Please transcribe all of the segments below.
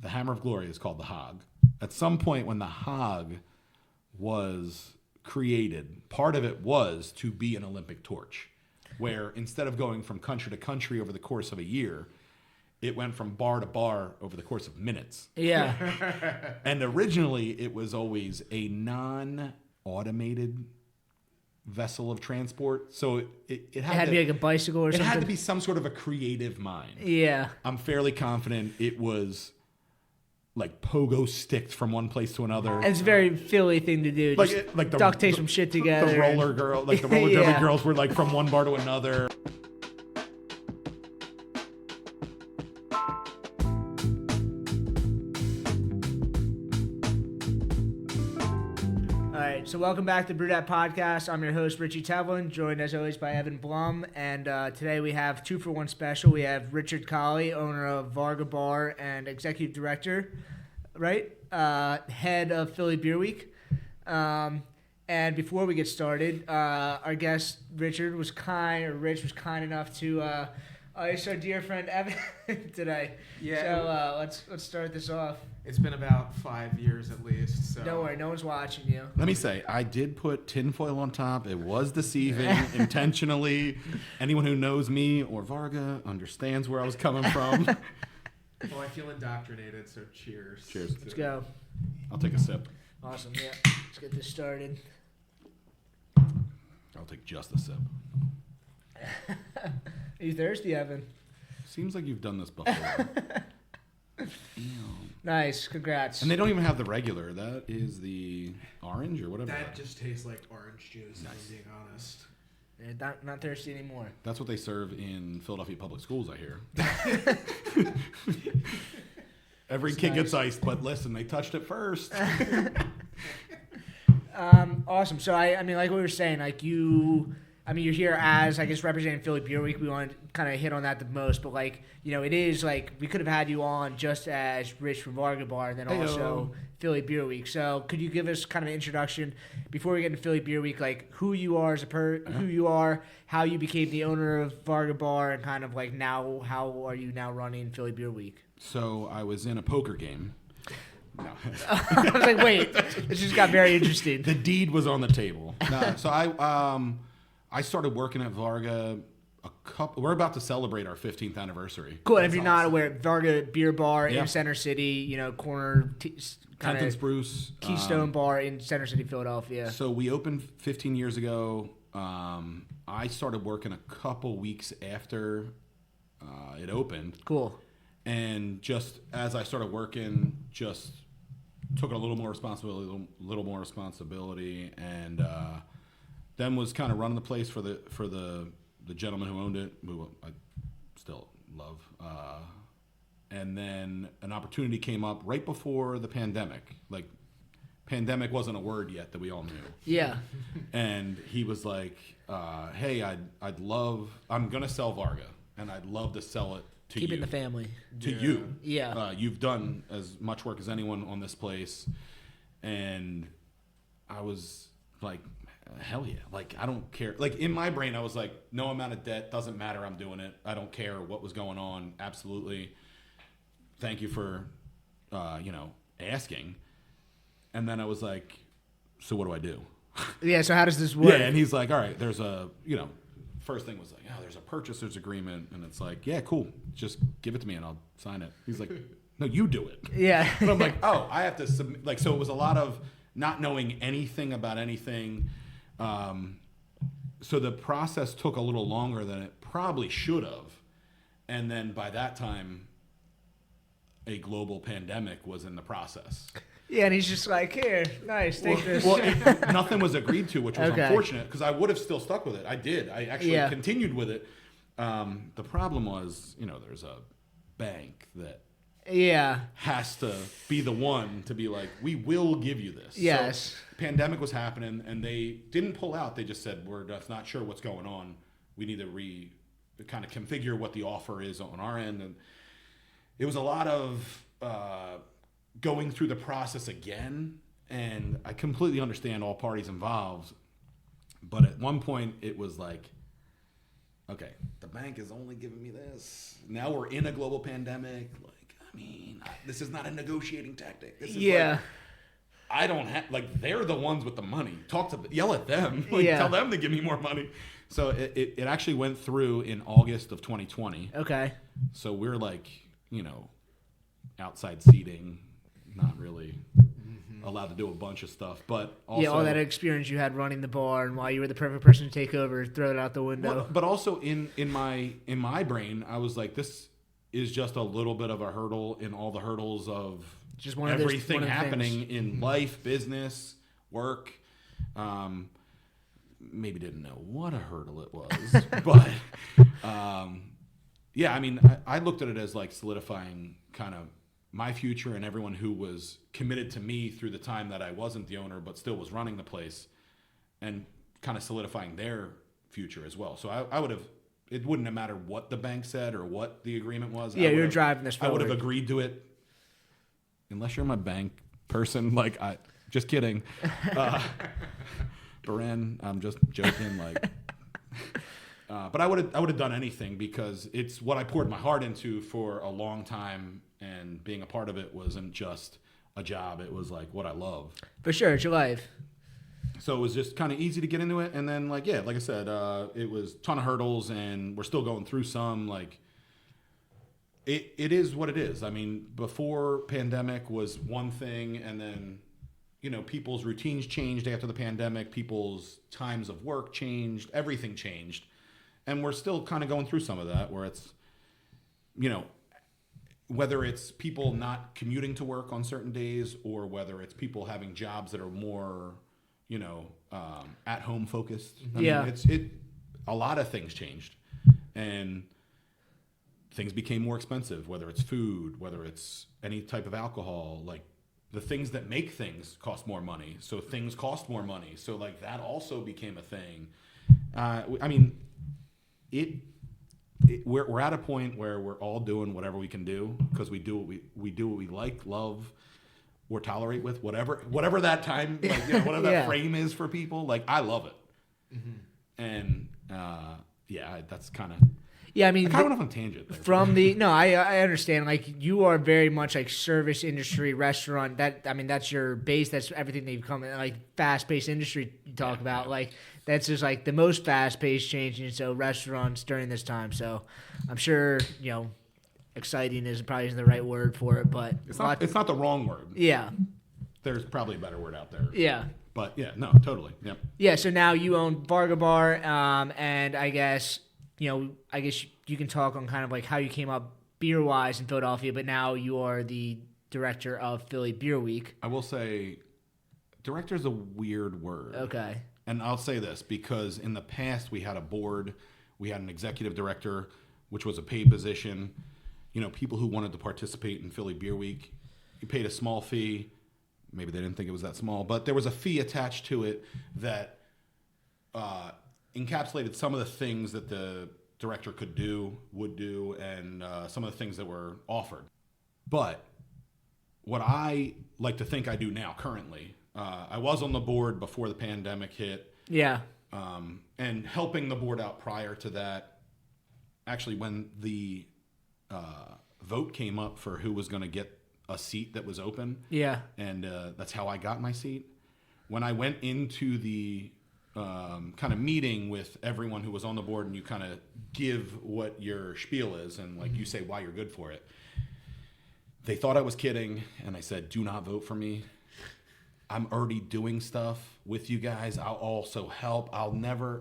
the Hammer of Glory is called the Hog. At some point when the Hog was created, part of it was to be an Olympic torch, where instead of going from country to country over the course of a year, it went from bar to bar over the course of minutes. Yeah. And originally, it was always a non-automated vessel of transport. So it had to be like a bicycle or something. It had to be some sort of a creative mind. Yeah. I'm fairly confident it was like pogo sticked from one place to another. And it's a very Philly thing to do. Just like duct tape some shit together. The roller girl, like the roller derby girls were like from one bar to another. So welcome back to BrewedAt Podcast. I'm your host, Richie Tevlin, joined as always by Evan Blum. And today we have 2-for-1 special. We have Richard Colli, owner of Varga Bar and executive director, right? Head of Philly Beer Week. And before we get started, our guest, Rich was kind enough to ice our dear friend Evan today. Yeah. So let's start this off. It's been about 5 years at least. So. Don't worry, no one's watching you. Let me say, I did put tinfoil on top. It was deceiving intentionally. Anyone who knows me or Varga understands where I was coming from. Well, I feel indoctrinated, so cheers. Cheers. Let's go. I'll take a sip. Awesome, yeah. Let's get this started. I'll take just a sip. Are you thirsty, Evan? Seems like you've done this before. Nice, congrats. And they don't even have the regular. That is the orange or whatever. That just tastes like orange juice, nice. If I'm being honest. Yeah, not thirsty anymore. That's what they serve in Philadelphia public schools, I hear. Every kid gets iced, but listen, they touched it first. Awesome. So, I mean, like we were saying, like you're here as, I guess, representing Philly Beer Week. We want to kind of hit on that the most, but like, you know, it is like we could have had you on just as Rich from Varga Bar and then also Philly Beer Week. So could you give us kind of an introduction before we get into Philly Beer Week, like who you are as who you are, how you became the owner of Varga Bar, and kind of like now, how are you now running Philly Beer Week? So I was in a poker game. No. I was like, wait, this just got very interesting. The deed was on the table. No, so I started working at Varga we're about to celebrate our 15th anniversary. Cool. And if you're not aware, Varga Beer Bar in Center City, you know, corner kind and of Spruce Keystone Bar in Center City, Philadelphia. So we opened 15 years ago. I started working a couple weeks after it opened. Cool. And just as I started working, just took a little more responsibility, and then was kind of running the place for the gentleman who owned it, who I still love. And then an opportunity came up right before the pandemic. Like, pandemic wasn't a word yet that we all knew. Yeah. And he was like, "Hey, I'm gonna sell Varga, and I'd love to sell it to Keep you. it in the family. To you. Yeah. You've done as much work as anyone on this place." And I was like, hell yeah. Like, I don't care. Like, in my brain, I was like, no amount of debt, doesn't matter, I'm doing it. I don't care what was going on. Absolutely. Thank you for, asking. And then I was like, so what do I do? Yeah, so how does this work? Yeah, and he's like, all right, there's first thing was like, there's a purchaser's agreement. And it's like, yeah, cool. Just give it to me and I'll sign it. He's like, no, you do it. Yeah. And I'm like, oh, I have to submit. Like, so it was a lot of not knowing anything about anything. So the process took a little longer than it probably should have. And then by that time, a global pandemic was in the process. Yeah, and he's just like, here, nice, take this. Well, nothing was agreed to, which was unfortunate, because I would have still stuck with it. I did. I actually continued with it. The problem was, there's a bank that has to be the one to be like, we will give you this. Yes. So, pandemic was happening, and they didn't pull out. They just said, we're just not sure what's going on. We need to kind of configure what the offer is on our end. And it was a lot of going through the process again, and I completely understand all parties involved. But at one point, it was like, okay, the bank is only giving me this. Now we're in a global pandemic. Like, I mean, this is not a negotiating tactic. This is Yeah. like, I don't have, like, they're the ones with the money. Yell at them. Like, Yeah. tell them to give me more money. So it actually went through in August of 2020. Okay. So we're like, outside seating, not really allowed to do a bunch of stuff. But also, Yeah, all that experience you had running the bar and why you were the perfect person to take over, throw it out the window. well, but also in my brain, I was like, this is just a little bit of a hurdle in all the hurdles of Just one of everything those, happening in life, business, work. Maybe didn't know what a hurdle it was, but yeah, I mean, I looked at it as like solidifying kind of my future and everyone who was committed to me through the time that I wasn't the owner but still was running the place, and kind of solidifying their future as well. So I would have, it wouldn't have mattered what the bank said or what the agreement was. Yeah, you're have, driving this I would have forward. agreed to it, unless you're my bank person. Like, just kidding. Beren, I'm just joking. Like, but I would have done anything because it's what I poured my heart into for a long time, and being a part of it wasn't just a job. It was like what I love. For sure, it's your life. So it was just kind of easy to get into it. And then, like, yeah, like I said, it was a ton of hurdles, and we're still going through some. Like, it is what it is. I mean, before pandemic was one thing, and then, people's routines changed after the pandemic. People's times of work changed. Everything changed. And we're still kind of going through some of that, where it's, whether it's people not commuting to work on certain days, or whether it's people having jobs that are more, at home focused. I mean, a lot of things changed, and things became more expensive, whether it's food, whether it's any type of alcohol. Like, the things that make things cost more money. So things cost more money. So, like, that also became a thing. I mean, we're at a point where we're all doing whatever we can do, because we do what we like, love, or tolerate with, whatever that time, like, whatever that frame is for people. Like, I love it. Mm-hmm. And that's kind of. Yeah, I mean, I kind of went off on a tangent there. From the no, I understand. Like, you are very much like service industry, restaurant. That's your base. That's everything that you've come in, like fast paced industry you talk about. Like, that's just like the most fast paced changing. So restaurants during this time. So I'm sure exciting is probably isn't the right word for it, but it's not the wrong word. Yeah, there's probably a better word out there. Yeah. But yeah, no, totally. Yep. Yeah. So now you own Varga Bar, and I guess you can talk on kind of like how you came up beer-wise in Philadelphia, but now you are the director of Philly Beer Week. I will say director is a weird word. Okay. And I'll say this because in the past we had a board, we had an executive director, which was a paid position. People who wanted to participate in Philly Beer Week, you paid a small fee. Maybe they didn't think it was that small, but there was a fee attached to it that encapsulated some of the things that the director would do, and some of the things that were offered. But what I like to think I do now currently, I was on the board before the pandemic hit. Yeah. And helping the board out prior to that. Actually, when the vote came up for who was going to get a seat that was open. Yeah. And that's how I got my seat. When I went into the kind of meeting with everyone who was on the board, and you kind of give what your spiel is, and like you say why you're good for it. They thought I was kidding, and I said, do not vote for me. I'm already doing stuff with you guys. I'll also help. I'll never,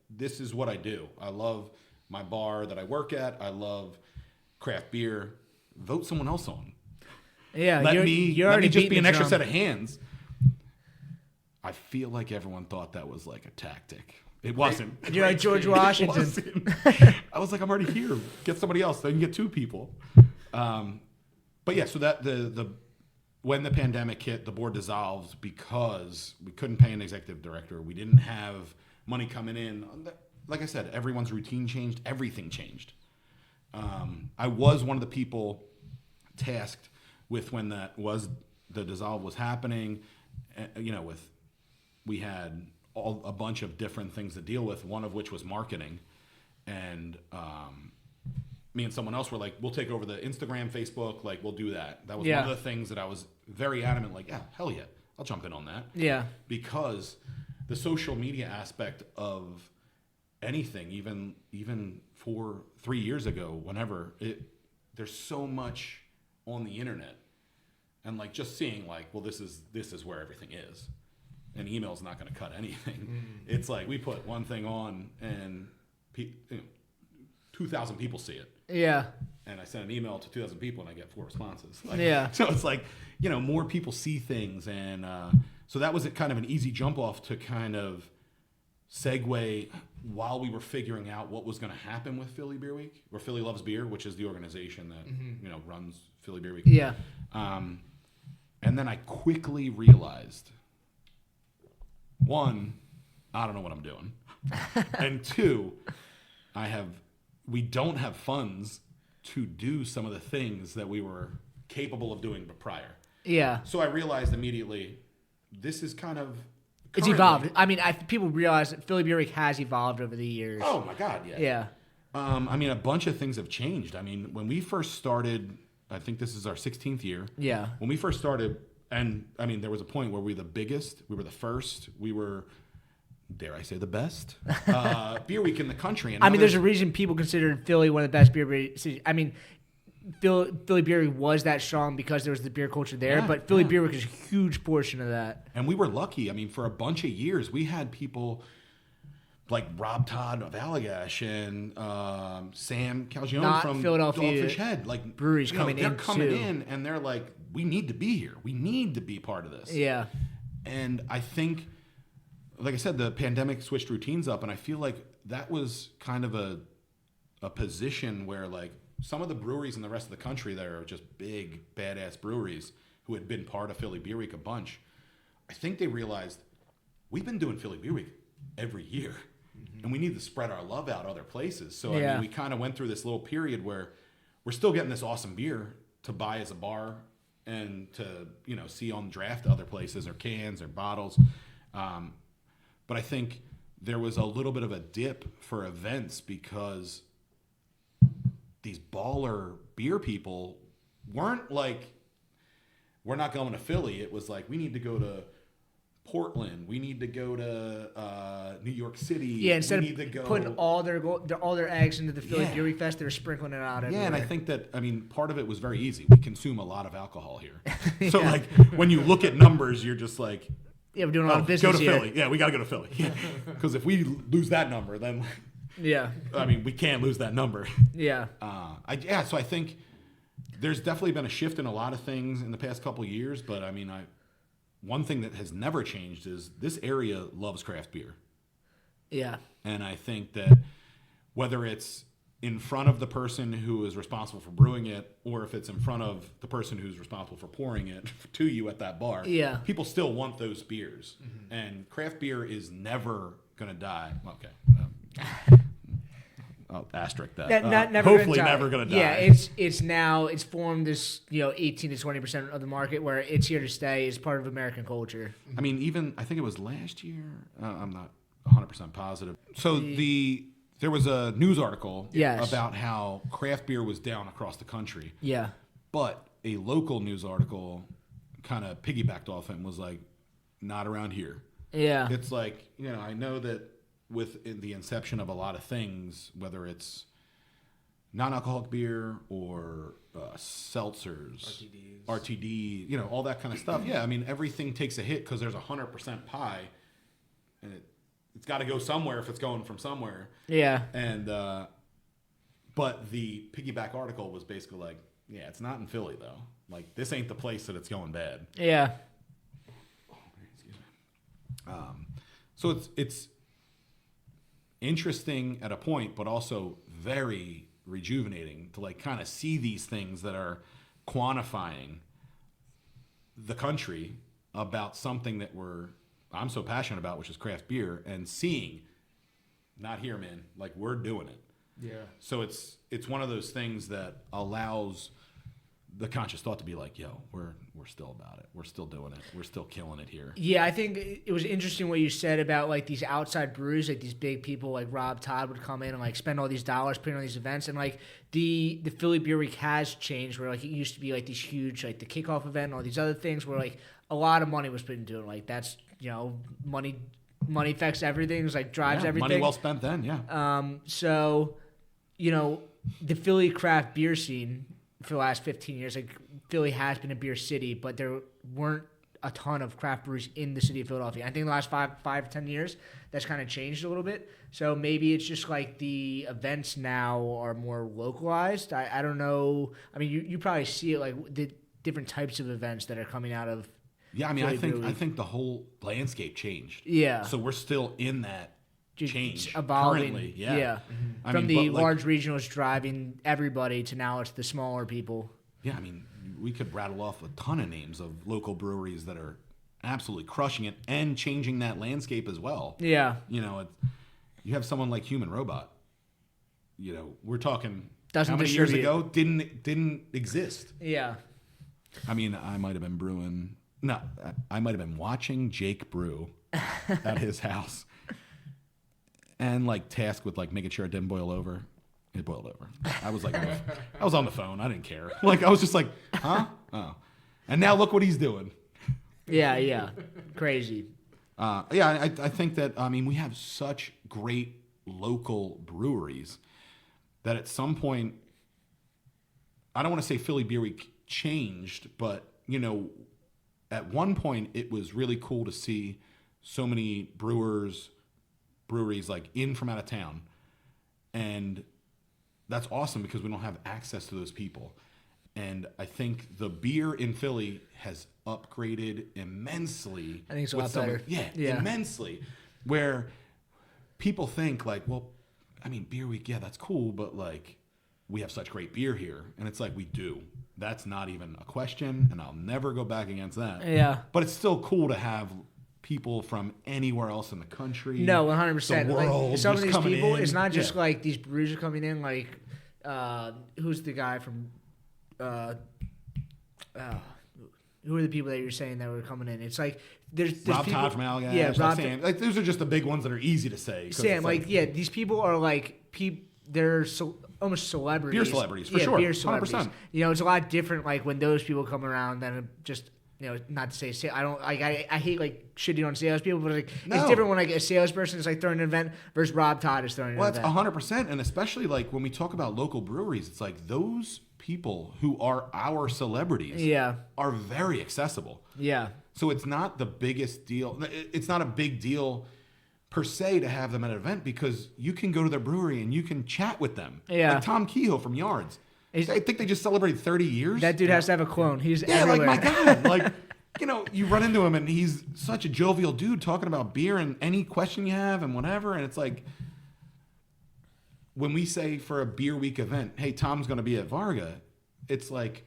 this is what I do. I love my bar that I work at. I love craft beer. Vote someone else on. Yeah, let me just be an extra set of of hands. I feel like everyone thought that was like a tactic. It wasn't. You're like George Washington. I was like, I'm already here. Get somebody else. They can get two people. But yeah, so that when the pandemic hit, the board dissolved because we couldn't pay an executive director. We didn't have money coming in. Like I said, everyone's routine changed. Everything changed. I was one of the people tasked with when the dissolve was happening. We had a bunch of different things to deal with, one of which was marketing. And me and someone else were like, we'll take over the Instagram, Facebook, like we'll do that. That was Yeah. one of the things that I was very adamant, like, yeah, hell yeah, I'll jump in on that. Yeah. Because the social media aspect of anything, even 3 years ago, whenever there's so much on the internet, and like just seeing like, well, this is where everything is, and email's not going to cut anything. It's like we put one thing on and 2,000 people see it. Yeah. And I send an email to 2,000 people and I get 4 responses. Like, Yeah. So it's like, more people see things. And so that was kind of an easy jump off to kind of segue while we were figuring out what was going to happen with Philly Beer Week, or Philly Loves Beer, which is the organization that, runs Philly Beer Week. Yeah. And then I quickly realized, one, I don't know what I'm doing. And two, we don't have funds to do some of the things that we were capable of doing prior. Yeah. So I realized immediately, this is kind of... It's evolved. I mean, people realize that Philly Beer Week has evolved over the years. Oh, my God, yeah. Yeah. I mean, a bunch of things have changed. I mean, when we first started, I think this is our 16th year. Yeah. When we first started, and I mean, there was a point where we were the biggest, we were the first, we were, dare I say, the best beer week in the country. And there's a reason people consider Philly one of the best beer cities. I mean, Philly Beer Week was that strong because there was the beer culture there, but Philly Beer Week is a huge portion of that. And we were lucky. I mean, for a bunch of years, we had people like Rob Todd of Allagash and Sam Calgione from Philadelphia Dogfish Head. Like, breweries they're coming in and they're like, we need to be here. We need to be part of this. Yeah. And I think, like I said, the pandemic switched routines up, and I feel like that was kind of a position where like some of the breweries in the rest of the country that are just big, badass breweries who had been part of Philly Beer Week a bunch, I think they realized we've been doing Philly Beer Week every year, and we need to spread our love out other places. So I mean, we kind of went through this little period where we're still getting this awesome beer to buy as a bar and to see on draft other places or cans or bottles. But I think there was a little bit of a dip for events because these baller beer people weren't like, we're not going to Philly. It was like, we need to go to Portland. We need to go to New York City. Yeah, instead of putting all their eggs into the Philly Beer Week Fest, they were sprinkling it out everywhere. Yeah, and I think that, part of it was very easy. We consume a lot of alcohol here. So, like, when you look at numbers, you're just like, yeah, we're doing a lot of business go to here. Philly. Yeah, we got to go to Philly. Because if we lose that number, then... Yeah. we can't lose that number. Yeah. So I think there's definitely been a shift in a lot of things in the past couple of years, but one thing that has never changed is this area loves craft beer. Yeah. And I think that whether it's in front of the person who is responsible for brewing it, or if it's in front of the person who's responsible for pouring it to you at that bar, people still want those beers. Mm-hmm. And craft beer is never going to die. Okay. I'll asterisk that. Hopefully never going to die. Yeah, it's formed this 18 to 20% of the market where it's here to stay as part of American culture. I mean, even I think it was last year. I'm not 100% positive. So there was a news article about how craft beer was down across the country. Yeah. But a local news article kind of piggybacked off it and was like, not around here. Yeah. It's like, I know that with the inception of a lot of things, whether it's non-alcoholic beer or seltzers, RTD, all that kind of stuff. Yeah, I mean, everything takes a hit because there's 100% pie, and it's got to go somewhere if it's going from somewhere. Yeah. And but the piggyback article was basically like, yeah, it's not in Philly though. Like, this ain't the place that it's going bad. Yeah. So it's interesting at a point, but also very rejuvenating to like kind of see these things that are quantifying the country about something that I'm so passionate about, which is craft beer, and seeing, not here, man, like we're doing it. Yeah. So it's one of those things that allows the conscious thought to be like, yo, we're still about it. We're still doing it. We're still killing it here. Yeah, I think it was interesting what you said about like these outside breweries, like these big people like Rob Todd would come in and like spend all these dollars putting on these events, and like the Philly Beer Week has changed where like it used to be like these huge like the kickoff event and all these other things where like a lot of money was put into it. Like that's money affects everything. It's like drives everything. Money well spent then, yeah. So the Philly craft beer scene for the last 15 years, like Philly has been a beer city, but there weren't a ton of craft breweries in the city of Philadelphia. I think the last 5 to 10 years, that's kind of changed a little bit. So maybe it's just like the events now are more localized. I don't know. I mean, you probably see it like the different types of events that are coming out of. Yeah, I mean, Philly I think the whole landscape changed. Yeah. So we're still in that change evolving. Currently. Yeah. Mm-hmm. From the large regionals driving everybody to now it's the smaller people. Yeah, I mean, we could rattle off a ton of names of local breweries that are absolutely crushing it and changing that landscape as well. Yeah. You have someone like Human Robot. We're talking Doesn't how many years ago didn't exist. Yeah. I mean, I might have been brewing. No, I might have been watching Jake brew at his house, and like tasked with like making sure it didn't boil over. It boiled over. I was like, I was on the phone. I didn't care. Like I was just like, huh? Oh, and now look what he's doing. Yeah, crazy. I think that we have such great local breweries that at some point, I don't want to say Philly Beer Week changed, but at one point it was really cool to see so many breweries like in from out of town, and that's awesome because we don't have access to those people. And I think the beer in Philly has upgraded immensely. I think it's a lot better. Yeah, immensely. Where people think like, well, Beer Week, yeah, that's cool, but like we have such great beer here. And it's like we do. That's not even a question, and I'll never go back against that. Yeah. But it's still cool to have people from anywhere else in the country. No, 100%. The world, like, some of these people, in. it's not just like these breweries are coming in. Like, who's the guy from? Who are the people that you're saying that were coming in? It's like there's Rob people, Todd from Allagash. Yeah, Rob. Sam. Like those are just the big ones that are easy to say. Sam, these people are like they're almost celebrities. Beer celebrities, for sure. Beer celebrities. 100%. It's a lot different like when those people come around than just not to say I hate like shitting on salespeople, but like it's different when like a salesperson is like throwing an event versus Rob Todd is throwing an event. Well, it's 100%, and especially like when we talk about local breweries, it's like those people who are our celebrities are very accessible. Yeah. So it's not the biggest deal. It's not a big deal per se to have them at an event because you can go to their brewery and you can chat with them. Yeah. Like Tom Kehoe from Yards. I think they just celebrated 30 years. That dude has to have a clone. He's everywhere. Like my God. Like, you run into him and he's such a jovial dude talking about beer and any question you have and whatever. And it's like, when we say for a Beer Week event, hey, Tom's going to be at Varga, it's like,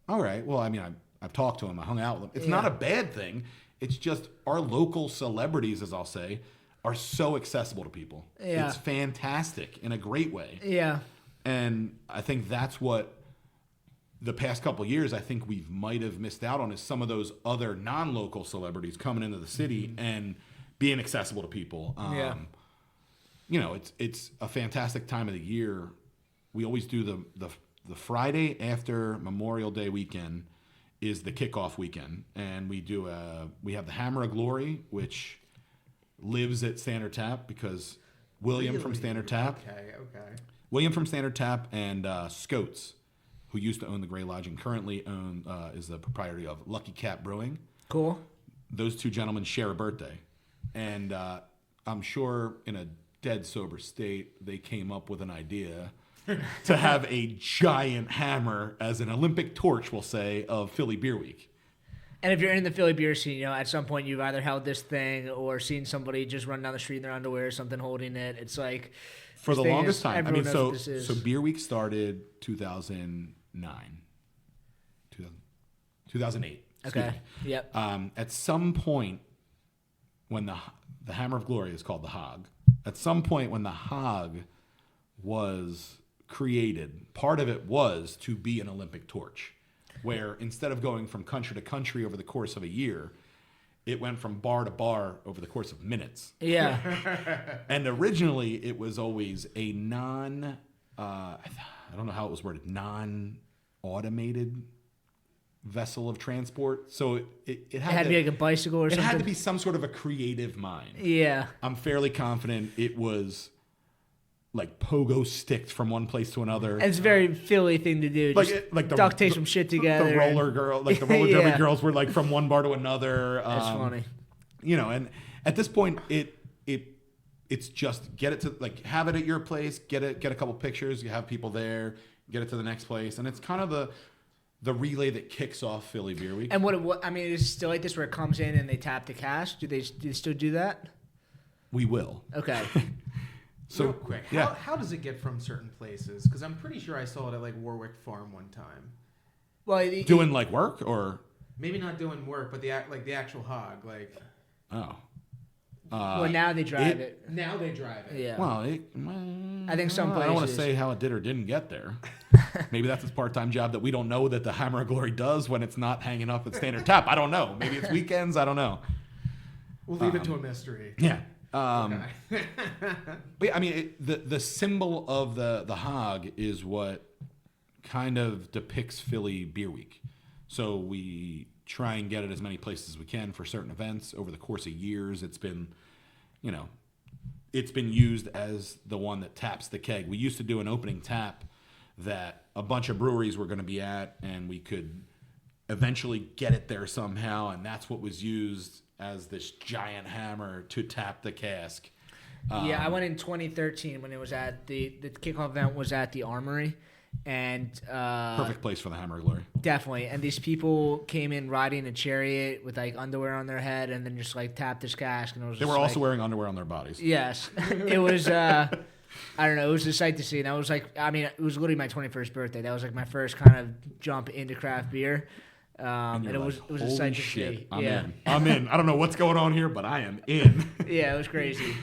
all right, well, I've talked to him. I hung out with him. It's not a bad thing. It's just our local celebrities, as I'll say, are so accessible to people. Yeah. It's fantastic in a great way. Yeah. And I think that's what the past couple of years I think we might have missed out on is some of those other non-local celebrities coming into the city and being accessible to people. It's a fantastic time of the year. We always do the Friday after Memorial Day weekend is the kickoff weekend, and we have the Hammer of Glory, which lives at Standard Tap because William from Standard Tap. Okay. William from Standard Tap and Scotes, who used to own the Gray Lodge and currently is the proprietor of Lucky Cat Brewing. Cool. Those two gentlemen share a birthday. And I'm sure in a dead sober state, they came up with an idea to have a giant hammer as an Olympic torch, we'll say, of Philly Beer Week. And if you're in the Philly beer scene, at some point you've either held this thing or seen somebody just run down the street in their underwear or something holding it. It's like... For the longest time. So Beer Week started 2009. 2008. Okay. Yep. At some point, when the Hammer of Glory is called the Hog, at some point when the Hog was created, part of it was to be an Olympic torch, where instead of going from country to country over the course of a year, it went from bar to bar over the course of minutes. Yeah. And originally, it was always a I don't know how it was worded, non-automated vessel of transport. So it had to be like a bicycle or it something. had to be some sort of a creative mind. Yeah. I'm fairly confident it was like pogo sticked from one place to another. And it's a very Philly thing to do. Just like the duct tape some shit together. The roller girl, like the roller derby Yeah. girls were like from one bar to another. That's funny. You know, and at this point, it's just get it to like have it at your place, get a couple pictures, you have people there, get it to the next place, and it's kind of the relay that kicks off Philly Beer Week. And what I mean, is it still like this where it comes in and they tap the cash? Do they still do that? We will. Okay. So Real quick, yeah. how does it get from certain places? Because I'm pretty sure I saw it at like Warwick Farm one time. Well, Doing like work or Maybe not doing work, but the actual hog. Like oh. well, now they drive it. now they drive it. Yeah. Well, I think some I don't want to places- say how it did or didn't get there. Maybe that's his part-time job that we don't know that the Hammer of Glory does when it's not hanging up at Standard Tap. I don't know. Maybe it's weekends. I don't know. We'll leave it to a mystery. Yeah. Okay. But yeah, I mean, the symbol of the hog is what kind of depicts Philly Beer Week. So we try and get it as many places as we can for certain events. Over the course of years, it's been used as the one that taps the keg. We used to do an opening tap that a bunch of breweries were going to be at, and we could eventually get it there somehow, and that's what was used as this giant hammer to tap the cask. Yeah, I went in 2013 when it was at the kickoff event was at the Armory, and Perfect place for the Hammer of Glory. definitely. And these people came in riding a chariot with like underwear on their head, and then just like tapped this cask, and it was. They just, were also like, wearing underwear on their bodies. Yes, it was. I don't know. It was a sight to see, and I was like, I mean, it was literally my 21st birthday. That was like my first kind of jump into craft beer. And you're it like, was a "Holy sight to shit, see. I'm Yeah, in. I'm in. I don't know what's going on here, but I am in. yeah, it was crazy.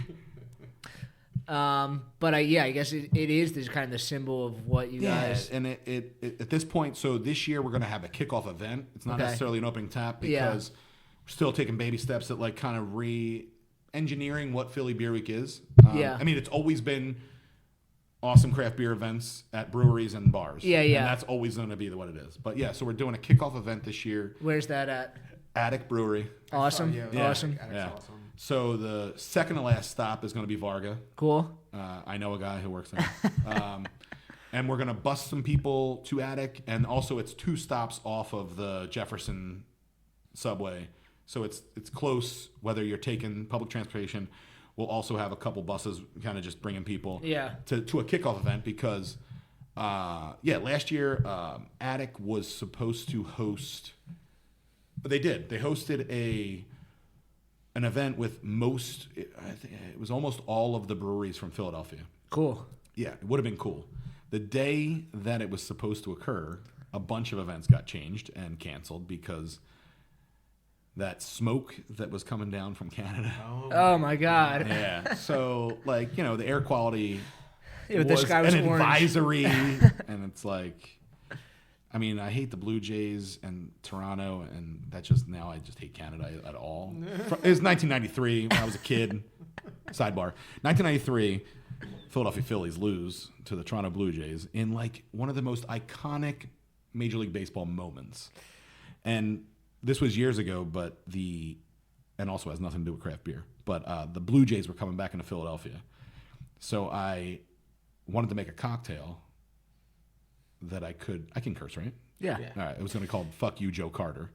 But yeah, I guess it is this kind of the symbol of what you guys. And it at this point, so this year we're going to have a kickoff event. It's not Okay. necessarily an opening tap because Yeah. we're still taking baby steps at like kind of re-engineering what Philly Beer Week is. Yeah. I mean, it's always been awesome craft beer events at breweries and bars. Yeah, yeah. And that's always going to be what it is. But yeah, so we're doing a kickoff event this year. Where's that at? Attic Brewery. Awesome, Yeah. awesome, That's Yeah. awesome. So the second to last stop is going to be Varga. cool. I know a guy who works there. And we're going to bus some people to Attic. And also it's 2 stops off of the Jefferson subway. So it's close whether you're taking public transportation. We'll also have a couple buses kind of just bringing people Yeah. to a kickoff event because, last year Attic was supposed to host, but they did. They hosted an event with I think it was almost all of the breweries from Philadelphia. Cool. Yeah, it would have been cool. The day that it was supposed to occur, a bunch of events got changed and canceled because that smoke that was coming down from Canada. Oh my God. Yeah. So, like, the air quality Yeah, the sky was an orange. advisory. And it's like, I mean, I hate the Blue Jays and Toronto, and I just hate Canada at all. It was 1993 when I was a kid. Sidebar. 1993, Philadelphia Phillies lose to the Toronto Blue Jays in like one of the most iconic Major League Baseball moments. And this was years ago, and also has nothing to do with craft beer, but the Blue Jays were coming back into Philadelphia. So I wanted to make a cocktail that I can curse, right? Yeah. Yeah. All right. It was going to be called Fuck You, Joe Carter.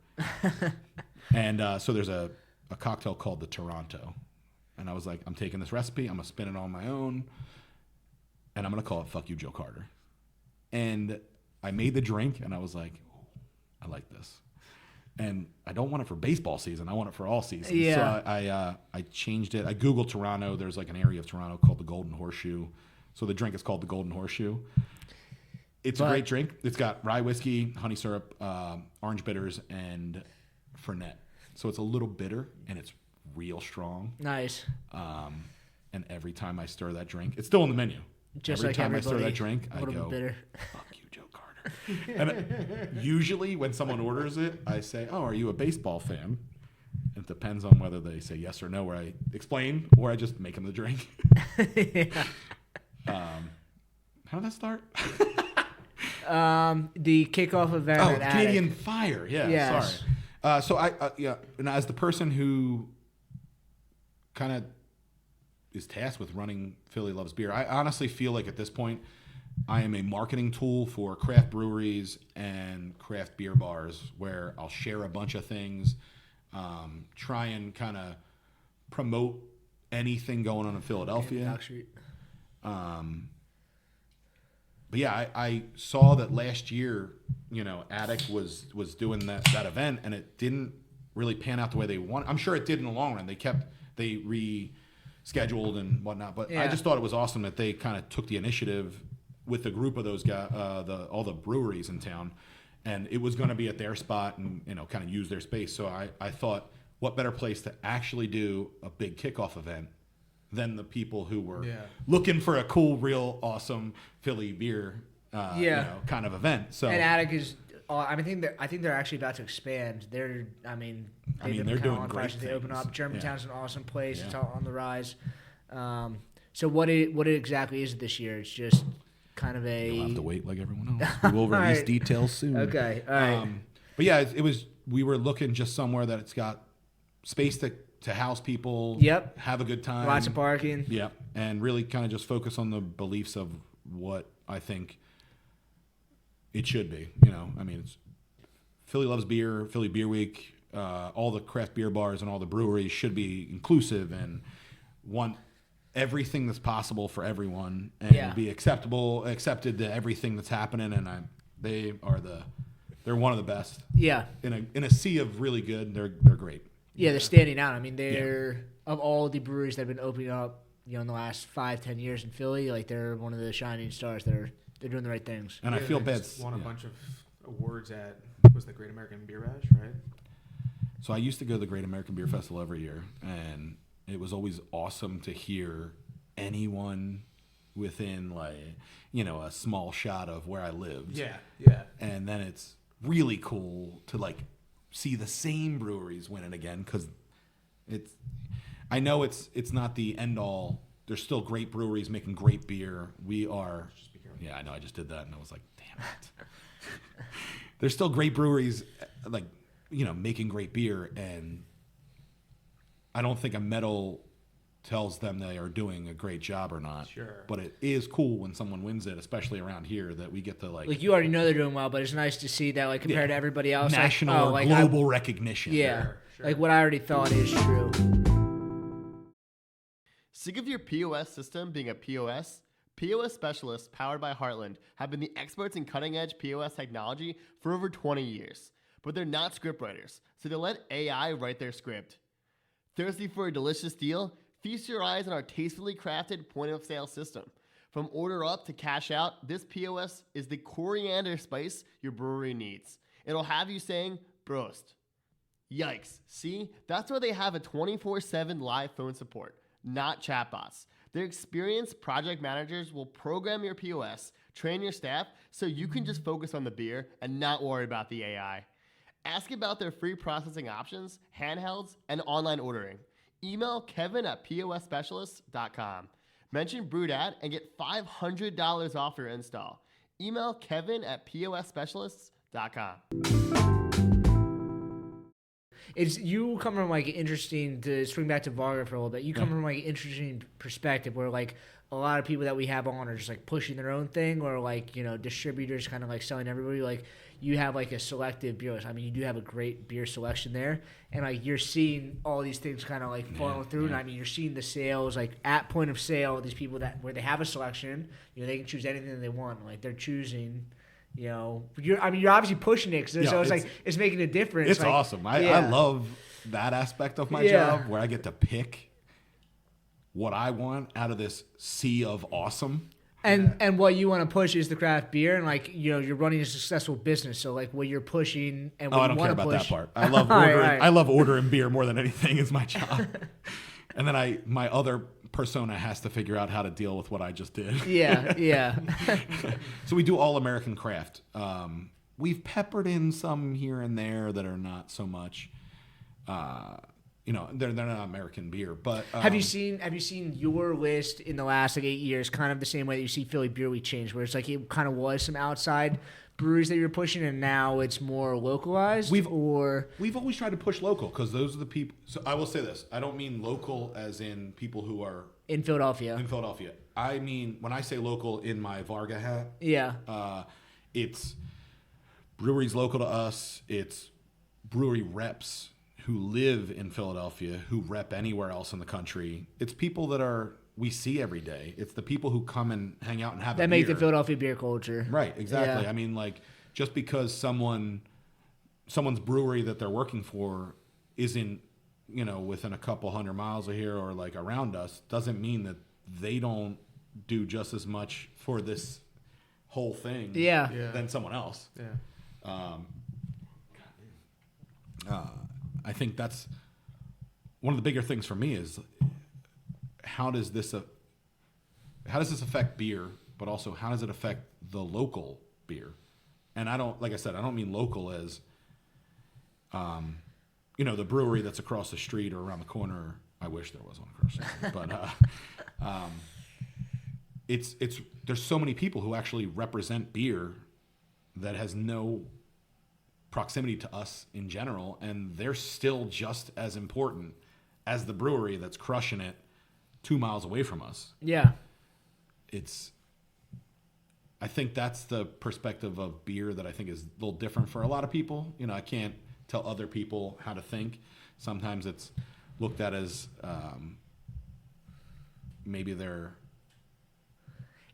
And so there's a cocktail called the Toronto. And I was like, I'm taking this recipe. I'm going to spin it on my own. And I'm going to call it Fuck You, Joe Carter. And I made the drink, and I was like, I like this. And I don't want it for baseball season. I want it for all seasons. Yeah. So I changed it. I Googled Toronto. There's like an area of Toronto called the Golden Horseshoe. So the drink is called the Golden Horseshoe. It's a great drink. It's got rye whiskey, honey syrup, orange bitters, and Fernet. So it's a little bitter, and it's real strong. Nice. And every time I stir that drink, it's still on the menu. Just Every like time I everybody, throw that drink, a I little go, bit bitter. fuck you, Joe Carter. And usually when someone orders it, I say, oh, are you a baseball fan? It depends on whether they say yes or no, where I explain or I just make them the drink. Yeah. How did that start? The kickoff event. Oh, at Canadian Attic. Fire. Yeah, Yes. sorry. So and as the person who kind of is tasked with running Philly Loves Beer, I honestly feel like at this point, I am a marketing tool for craft breweries and craft beer bars where I'll share a bunch of things, try and kind of promote anything going on in Philadelphia. Dock Street. But yeah, I saw that last year, Attic was doing that event, and it didn't really pan out the way they wanted. I'm sure it did in the long run. They rescheduled and whatnot, but Yeah. I just thought it was awesome that they kind of took the initiative with a group of those guys, all the breweries in town, and it was going to be at their spot and kind of use their space. So I thought, what better place to actually do a big kickoff event than the people who were looking for a cool, real, awesome Philly beer, kind of event. So And Attic is. I think they're actually about to expand. They're they're doing great things. They open things. up. Germantown's an awesome place. Yeah. It's on the rise. So what exactly is it this year? It's just kind of a. You'll have to wait like everyone else. We will release right. details soon. Okay, all right. But yeah, it was. We were looking just somewhere that it's got space to house people. Yep. Have a good time. Lots of parking. Yep. And really kind of just focus on the beliefs of what I think it should be. It's Philly Loves Beer, Philly Beer Week. All the craft beer bars and all the breweries should be inclusive and want everything that's possible for everyone and be accepted to everything that's happening. And they're one of the best. Yeah. In a sea of really good, they're great. Yeah, they're standing out. I mean, they're of all the breweries that have been opening up, in the last 5-10 years in Philly, like they're one of the shining stars. They're doing the right things. And I feel they bad. just won a bunch of awards at the Great American Beer Bash, right? So I used to go to the Great American Beer Festival every year, and it was always awesome to hear anyone within a small shot of where I lived. Yeah. And then it's really cool to see the same breweries winning again because I know it's not the end all. There's still great breweries making great beer. Yeah, I know. I just did that, and I was like, damn it. There's still great breweries, making great beer, and I don't think a medal tells them they are doing a great job or not. Sure. But it is cool when someone wins it, especially around here, that we get to you already know they're doing well, but it's nice to see that compared to everybody else, national or global recognition. Yeah, Sure. what I already thought is true. Sick of your POS system being a POS? POS Specialists, powered by Heartland, have been the experts in cutting-edge POS technology for over 20 years. But they're not scriptwriters, so they let AI write their script. Thirsty for a delicious deal? Feast your eyes on our tastefully crafted point-of-sale system. From order up to cash out, this POS is the coriander spice your brewery needs. It'll have you saying, Brost. Yikes. See? That's why they have a 24/7 live phone support, not chatbots. Their experienced project managers will program your POS, train your staff, so you can just focus on the beer and not worry about the AI. Ask about their free processing options, handhelds, and online ordering. Email kevin@posspecialists.com. Mention BrewedAt and get $500 off your install. Email kevin@posspecialists.com. It's you come from interesting to swing back to Varga for a little bit. You come from an interesting perspective where a lot of people that we have on are just pushing their own thing or distributors kind of selling everybody. You have a selective beer list. I mean, you do have a great beer selection there, and you're seeing all these things kind of funnel through. And I mean, you're seeing the sales at point of sale. These people where they have a selection, they can choose anything that they want. They're choosing. You're obviously pushing it so it's making a difference. It's awesome. I love that aspect of my job where I get to pick what I want out of this sea of awesome. And what you want to push is the craft beer, and you're running a successful business. So what you're pushing and what I you don't want care to about push. that part. I love ordering. Right. I love ordering beer more than anything is my job. And then my other persona has to figure out how to deal with what I just did. Yeah. So we do all American craft. We've peppered in some here and there that are not so much. They're not American beer. But Have you seen your list in the last 8 years, kind of the same way that you see Philly Beer Week change, where it's like it kind of was some outside breweries that you're pushing, and now it's more localized? We've always tried to push local because those are the people. So I will say this: I don't mean local as in people who are in Philadelphia. I mean when I say local in my Varga hat. Yeah. It's breweries local to us. It's brewery reps who live in Philadelphia, who rep anywhere else in the country. It's people that we see every day. It's the people who come and hang out and have a beer. That make the Philadelphia beer culture. Right, exactly. Yeah. I mean, like, just because someone's brewery that they're working for isn't, within a couple 100 miles of here or like around us, doesn't mean that they don't do just as much for this whole thing than someone else. Yeah. I think that's one of the bigger things for me is how does this affect beer, but also how does it affect the local beer? And I don't mean local as, the brewery that's across the street or around the corner. I wish there was one across the street, but there's so many people who actually represent beer that has no proximity to us in general, and they're still just as important as the brewery that's crushing it 2 miles away from us. Yeah. I think that's the perspective of beer that I think is a little different for a lot of people. I can't tell other people how to think. Sometimes it's looked at as maybe they're...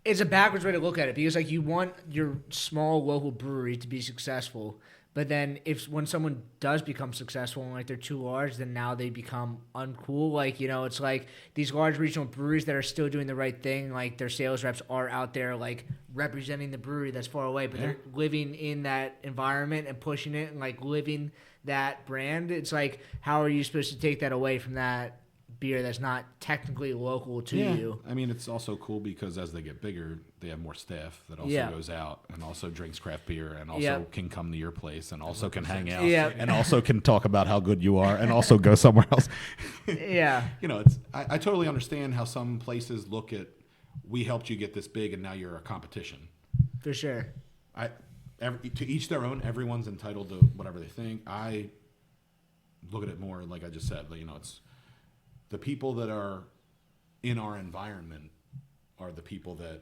It's a backwards way to look at it because, like, you want your small local brewery to be successful, but then when someone does become successful and like they're too large, then now they become uncool. Like, it's like these large regional breweries that are still doing the right thing. Like their sales reps are out there like representing the brewery that's far away, but they're living in that environment and pushing it and like living that brand. It's like, how are you supposed to take that away from that beer that's not technically local to you? I mean, it's also cool because as they get bigger, they have more staff that also goes out and also drinks craft beer and also can come to your place and also can hang out and also can talk about how good you are and also go somewhere else. Yeah. I totally understand how some places look at, we helped you get this big and now you're a competition. For sure. To each their own. Everyone's entitled to whatever they think. I look at it more like I just said. It's the people that are in our environment are the people that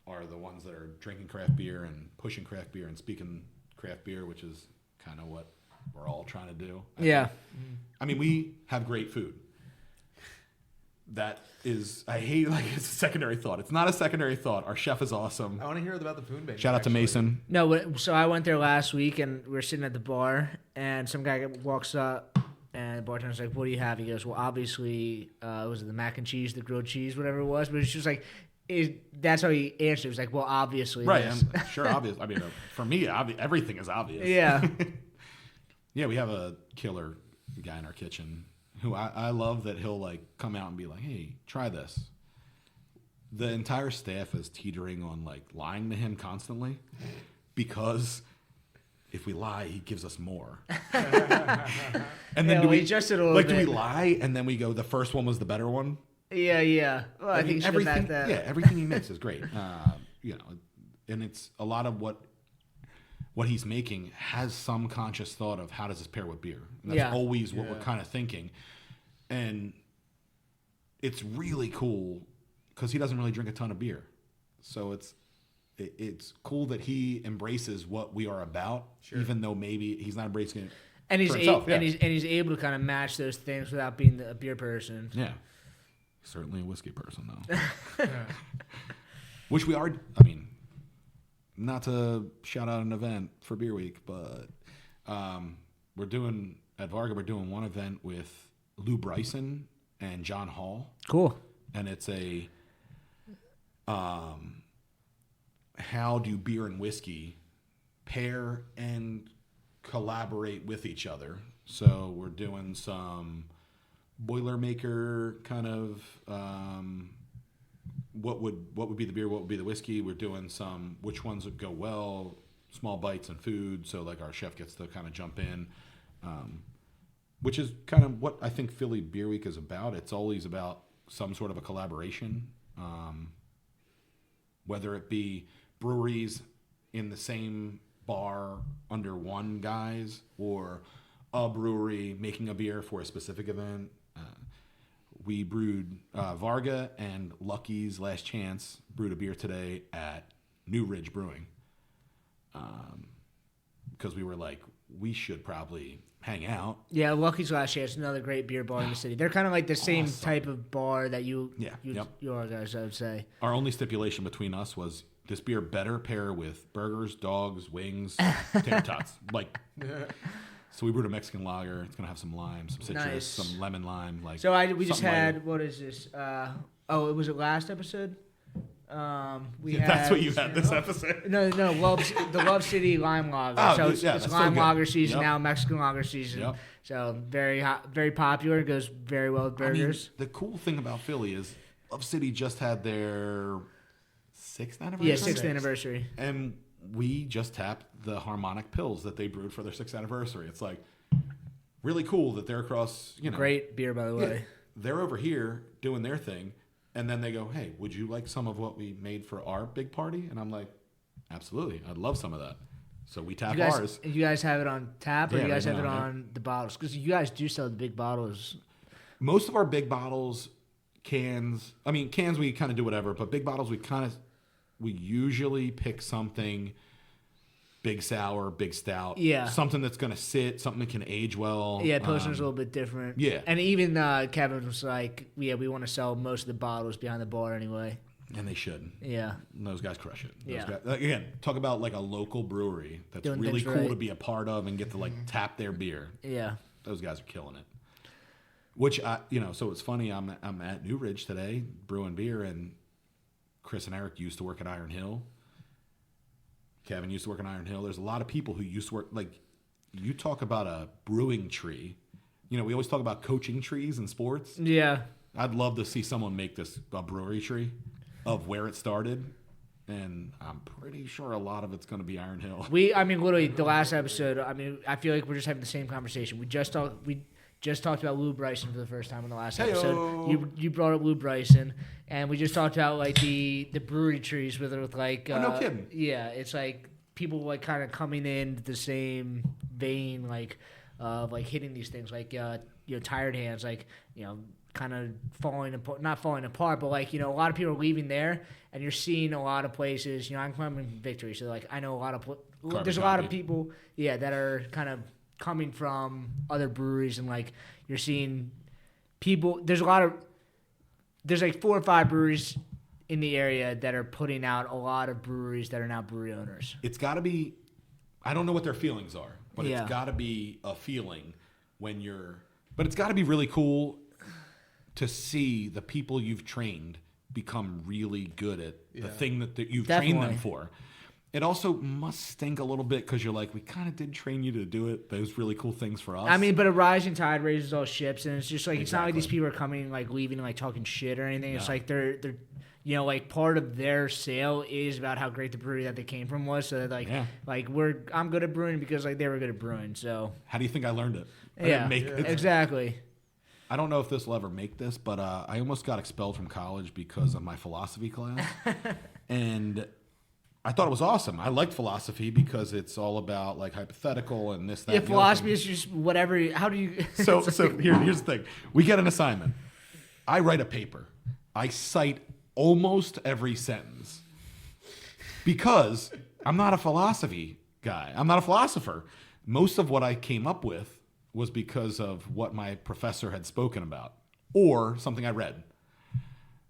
are the ones that are drinking craft beer and pushing craft beer and speaking craft beer, which is kind of what we're all trying to do. I mean, we have great food. That is, I hate it's a secondary thought. It's not a secondary thought. Our chef is awesome. I want to hear about the food menu. Shout out to Mason. No, so I went there last week and we were sitting at the bar and some guy walks up. And the bartender's like, "What do you have?" He goes, "Well, obviously, was it the mac and cheese, the grilled cheese, whatever it was?" But it's just like, that's how he answered. It was like, "Well, obviously." Right, sure, obvious. I mean, for me, everything is obvious. Yeah. Yeah, we have a killer guy in our kitchen who I love that he'll like come out and be like, "Hey, try this." The entire staff is teetering on like lying to him constantly because if we lie, he gives us more. And then do we adjust it a little bit? Do we lie and then we go, the first one was the better one? Yeah. Well, I think everything. that. Yeah, everything he makes is great. And it's a lot of what he's making has some conscious thought of how does this pair with beer. And that's always what we're kind of thinking. And it's really cool because he doesn't really drink a ton of beer, so it's cool that he embraces what we are about, even though maybe he's not embracing it. And he's for himself, and he's able to kind of match those things without being a beer person. Yeah, certainly a whiskey person though. Which we are. I mean, not to shout out an event for Beer Week, but we're doing at Varga. We're doing one event with Lou Bryson and John Hall. Cool. And it's a how do beer and whiskey pair and collaborate with each other? So we're doing some Boilermaker kind of what would be the beer, what would be the whiskey. We're doing some which ones would go well, small bites and food. So like our chef gets to kind of jump in, which is kind of what I think Philly Beer Week is about. It's always about some sort of a collaboration, whether it be breweries in the same bar under one guise or a brewery making a beer for a specific event. We brewed Varga and Lucky's Last Chance brewed a beer today at New Ridge Brewing because we were like, we should probably hang out. Yeah, Lucky's Last Chance, another great beer bar in the city. They're kind of like the same type of bar that you organize, I would say. Our only stipulation between us was this beer better pair with burgers, dogs, wings, tater tots. Like, so we brewed a Mexican lager. It's gonna have some lime, some citrus, some lemon lime. Like, so we just had lighter. what is this? It was it last episode? That's what you had this episode. No, the Love City Lime Lager. Oh, So it's lime lager season now, Mexican lager season. Yep. So very hot, very popular. It goes very well with burgers. The cool thing about Philly is Love City just had their 6th anniversary. Yeah, 6th anniversary. And we just tapped the Harmonic Pills that they brewed for their 6th anniversary. It's like really cool that they're across, Great beer, by the way. Yeah, they're over here doing their thing. And then they go, hey, would you like some of what we made for our big party? And I'm like, absolutely. I'd love some of that. So we tap ours. You guys have it on tap or you guys have it on on the bottles? Because you guys do sell the big bottles. Most of our big bottles, cans we kind of do whatever, but big bottles we usually pick something big sour, big stout. Yeah. Something that's going to sit, something that can age well. Yeah, Pilsner's a little bit different. Yeah. And even Kevin was like, we want to sell most of the bottles behind the bar anyway. And they should. Yeah. And those guys crush it. Yeah. Again, talk about like a local brewery that's Doing really things cool right. to be a part of and get to like tap their beer. Yeah. Those guys are killing it. Which so it's funny. I'm at New Ridge today brewing beer, and Chris and Eric used to work at Iron Hill. Kevin used to work in Iron Hill. There's a lot of people who used to work, like, you talk about a brewing tree. We always talk about coaching trees in sports. Yeah. I'd love to see someone make this a brewery tree of where it started. And I'm pretty sure a lot of it's going to be Iron Hill. Literally, the last episode, I feel like we're just having the same conversation. We just talked about Lou Bryson for the first time in the last episode. You brought up Lou Bryson, and we just talked about like the brewery trees with like. No kidding. Yeah, it's like people like kind of coming in the same vein, like of like hitting these things, like tired hands, like kind of falling apart, not falling apart, but like a lot of people are leaving there, and you're seeing a lot of places. I'm coming from Victory, so like I know a lot of there's a lot of people, that are kind of coming from other breweries, and like you're seeing people. There's like 4 or 5 breweries in the area that are putting out a lot of breweries that are now brewery owners. It's got to be. I don't know what their feelings are, but Yeah. it's got to be a feeling when you're. But it's got to be really cool to see the people you've trained become really good at the thing that you've trained them for. It also must stink a little bit because you're like, we kind of did train you to do it. Those really cool things for us. But a rising tide raises all ships, and it's just like it's not like these people are coming like leaving and like talking shit or anything. No. It's like they're like part of their sale is about how great the brewery that they came from was. So that I'm good at brewing because like they were good at brewing. So how do you think I learned it? Exactly. I don't know if this will ever make this, but I almost got expelled from college because of my philosophy class, and I thought it was awesome. I liked philosophy because it's all about like hypothetical and this, that. Yeah, philosophy is just whatever. How do you? So here's the thing. We get an assignment. I write a paper. I cite almost every sentence because I'm not a philosophy guy. I'm not a philosopher. Most of what I came up with was because of what my professor had spoken about or something I read.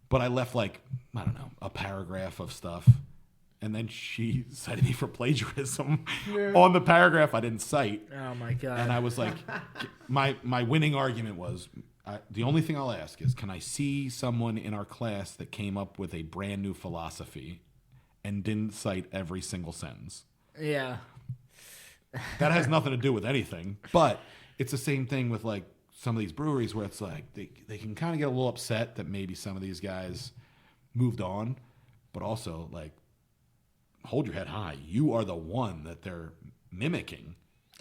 But I left a paragraph of stuff. And then she cited me for plagiarism on the paragraph I didn't cite. Oh, my God. And I was like, my winning argument was, the only thing I'll ask is, can I see someone in our class that came up with a brand new philosophy and didn't cite every single sentence? Yeah. That has nothing to do with anything. But it's the same thing with like some of these breweries where it's like they can kind of get a little upset that maybe some of these guys moved on, but also like hold your head high. You are the one that they're mimicking.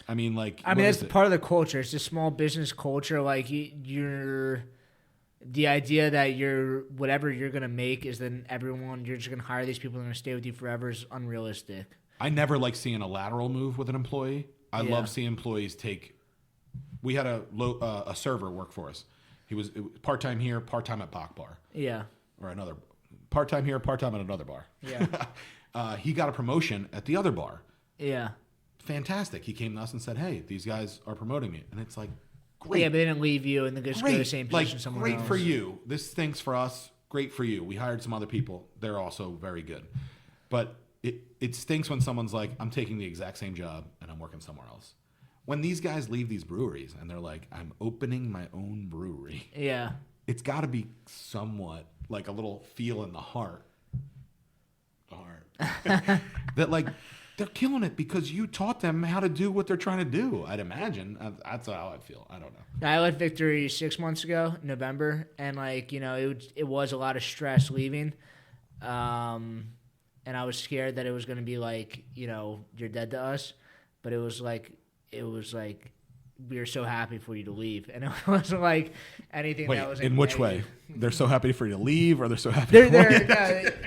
I mean, like, that's part of the culture. It's a small business culture. Like you're the idea that whatever you're gonna make is then you're just gonna hire these people and gonna stay with you forever is unrealistic. I never like seeing a lateral move with an employee. I love seeing employees take. We had a server work for us. It was part-time here, part-time at Bach Bar. Yeah. Or another part-time here, part-time at another bar. Yeah. He got a promotion at the other bar. Yeah. Fantastic. He came to us and said, "Hey, these guys are promoting me," and it's like, great. Yeah, but they didn't leave you and then just go to the same position somewhere else. Great for you. This stinks for us. Great for you. We hired some other people. They're also very good. But it stinks when someone's like, I'm taking the exact same job and I'm working somewhere else. When these guys leave these breweries and they're like, I'm opening my own brewery. Yeah. It's got to be somewhat like a little feel in the heart. That like they're killing it because you taught them how to do what they're trying to do. I'd imagine. That's how I feel. I don't know. I left Victory 6 months ago, November, and like, it was a lot of stress leaving. And I was scared that it was going to be like, you're dead to us. But it was like, we are so happy for you to leave. And it wasn't like anything that was in which way? They're so happy for you to leave, or they're so happy they're for you?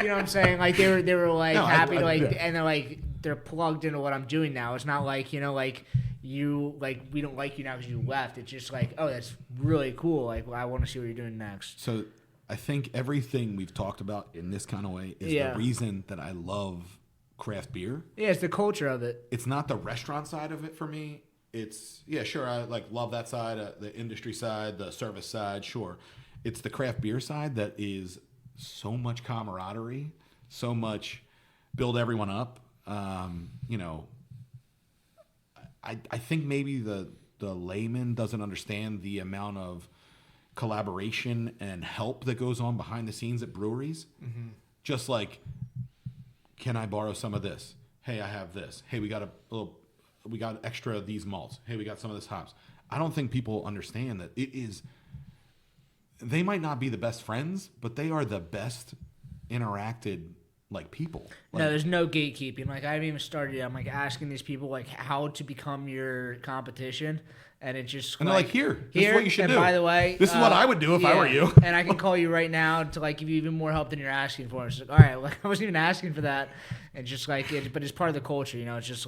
you know what I'm saying? Like they were like No, happy to yeah. and they're like, they're plugged into what I'm doing now. It's not like, we don't like you now because you left. It's just like, oh, that's really cool. Like, I want to see what you're doing next. So I think everything we've talked about in this kind of way is the reason that I love craft beer. Yeah, it's the culture of it. It's not the restaurant side of it for me. It's, sure, I love that side, the industry side, the service side, sure. It's the craft beer side that is so much camaraderie, so much build everyone up. I think maybe the layman doesn't understand the amount of collaboration and help that goes on behind the scenes at breweries. Mm-hmm. Just like, can I borrow some of this? Hey, I have this. Hey, we got extra of these malts. Hey, we got some of this hops. I don't think people understand that they might not be the best friends, but they are the best interacted people. No, there's no gatekeeping. Like, I haven't even started yet. I'm asking these people how to become your competition. And it's just and they're like, here, this is what you should and do. By the way, this is what I would do if I were you. And I can call you right now to give you even more help than you're asking for. It's like, all right, I wasn't even asking for that. And just but it's part of the culture, It's just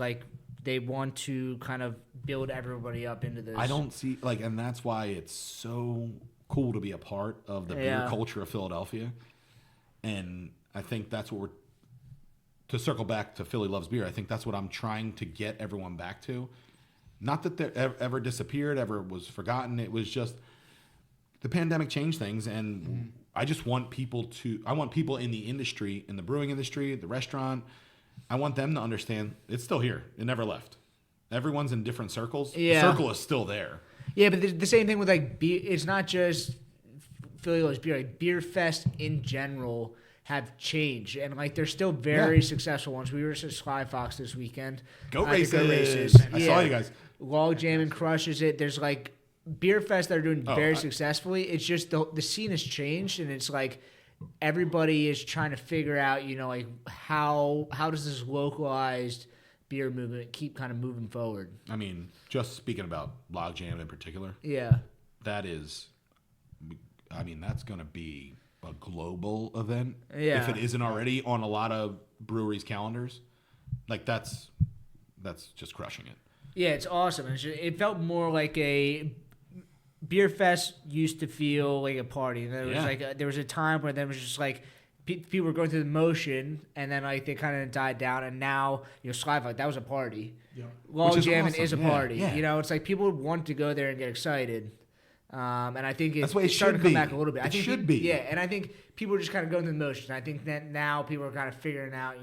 they want to kind of build everybody up into this. I don't see and that's why it's so cool to be a part of the beer culture of Philadelphia. And I think that's what to circle back to Philly Loves Beer. I think that's what I'm trying to get everyone back to. Not that they ever disappeared, ever was forgotten. It was just the pandemic changed things, and I just want people in the industry, in the brewing industry, the restaurant, I want them to understand it's still here. It never left. Everyone's in different circles. Yeah. The circle is still there. Yeah, but the same thing with beer. It's not just Philly Loves Beer. Beer Fest in general have changed, and they're still very successful ones. We were at Sly Fox this weekend. Go races! I saw you guys. Log Jamming crushes it. There's Beer Fest that are doing very successfully. It's just the scene has changed, and it's everybody is trying to figure out, how does this localized beer movement keep kind of moving forward? I mean, just speaking about Log Jam in particular. Yeah. That's going to be a global event. Yeah. If it isn't already on a lot of breweries' calendars, that's just crushing it. Yeah, it's awesome. It felt more like a Beer Fest used to feel like a party. And there was a time where there was just people were going through the motion, and then they kind of died down. And now Sly Fox, that was a party. Yeah. Log Jamming is a party. Yeah. It's people want to go there and get excited. And I think it's it starting to come back a little bit. It should be. Yeah, and I think people are just kind of going through the motions. I think that now people are kind of figuring out,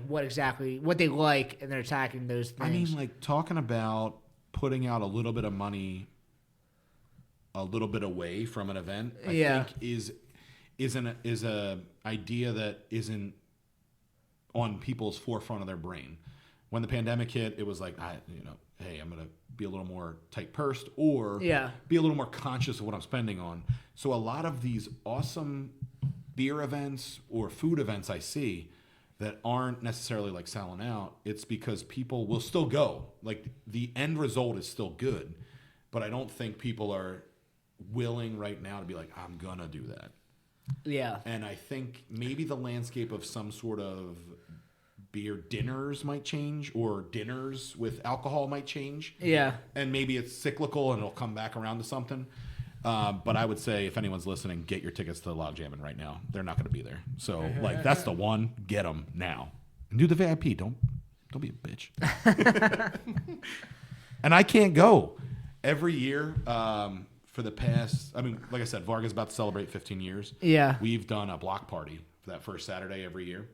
what they like, and they're attacking those things. I mean, talking about putting out a little bit of money, a little bit away from an event, I think is a idea that isn't on people's forefront of their brain. When the pandemic hit, it was like, hey, I'm going to be a little more tight-pursed or be a little more conscious of what I'm spending on. So a lot of these awesome beer events or food events I see that aren't necessarily like selling out, it's because people will still go. Like the end result is still good, but I don't think people are willing right now to be like, I'm going to do that. Yeah. And I think maybe the landscape of some sort of beer dinners might change, or dinners with alcohol might change. Yeah. And maybe it's cyclical and it'll come back around to something. But I would say if anyone's listening, get your tickets to the Log Jammin' right now. They're not going to be there. So like that's the one. Get them now. And do the VIP. Don't be a bitch. And I can't go every year. For the past, I mean, like I said, Varga's about to celebrate 15 years. Yeah. We've done a block party for that first Saturday every year.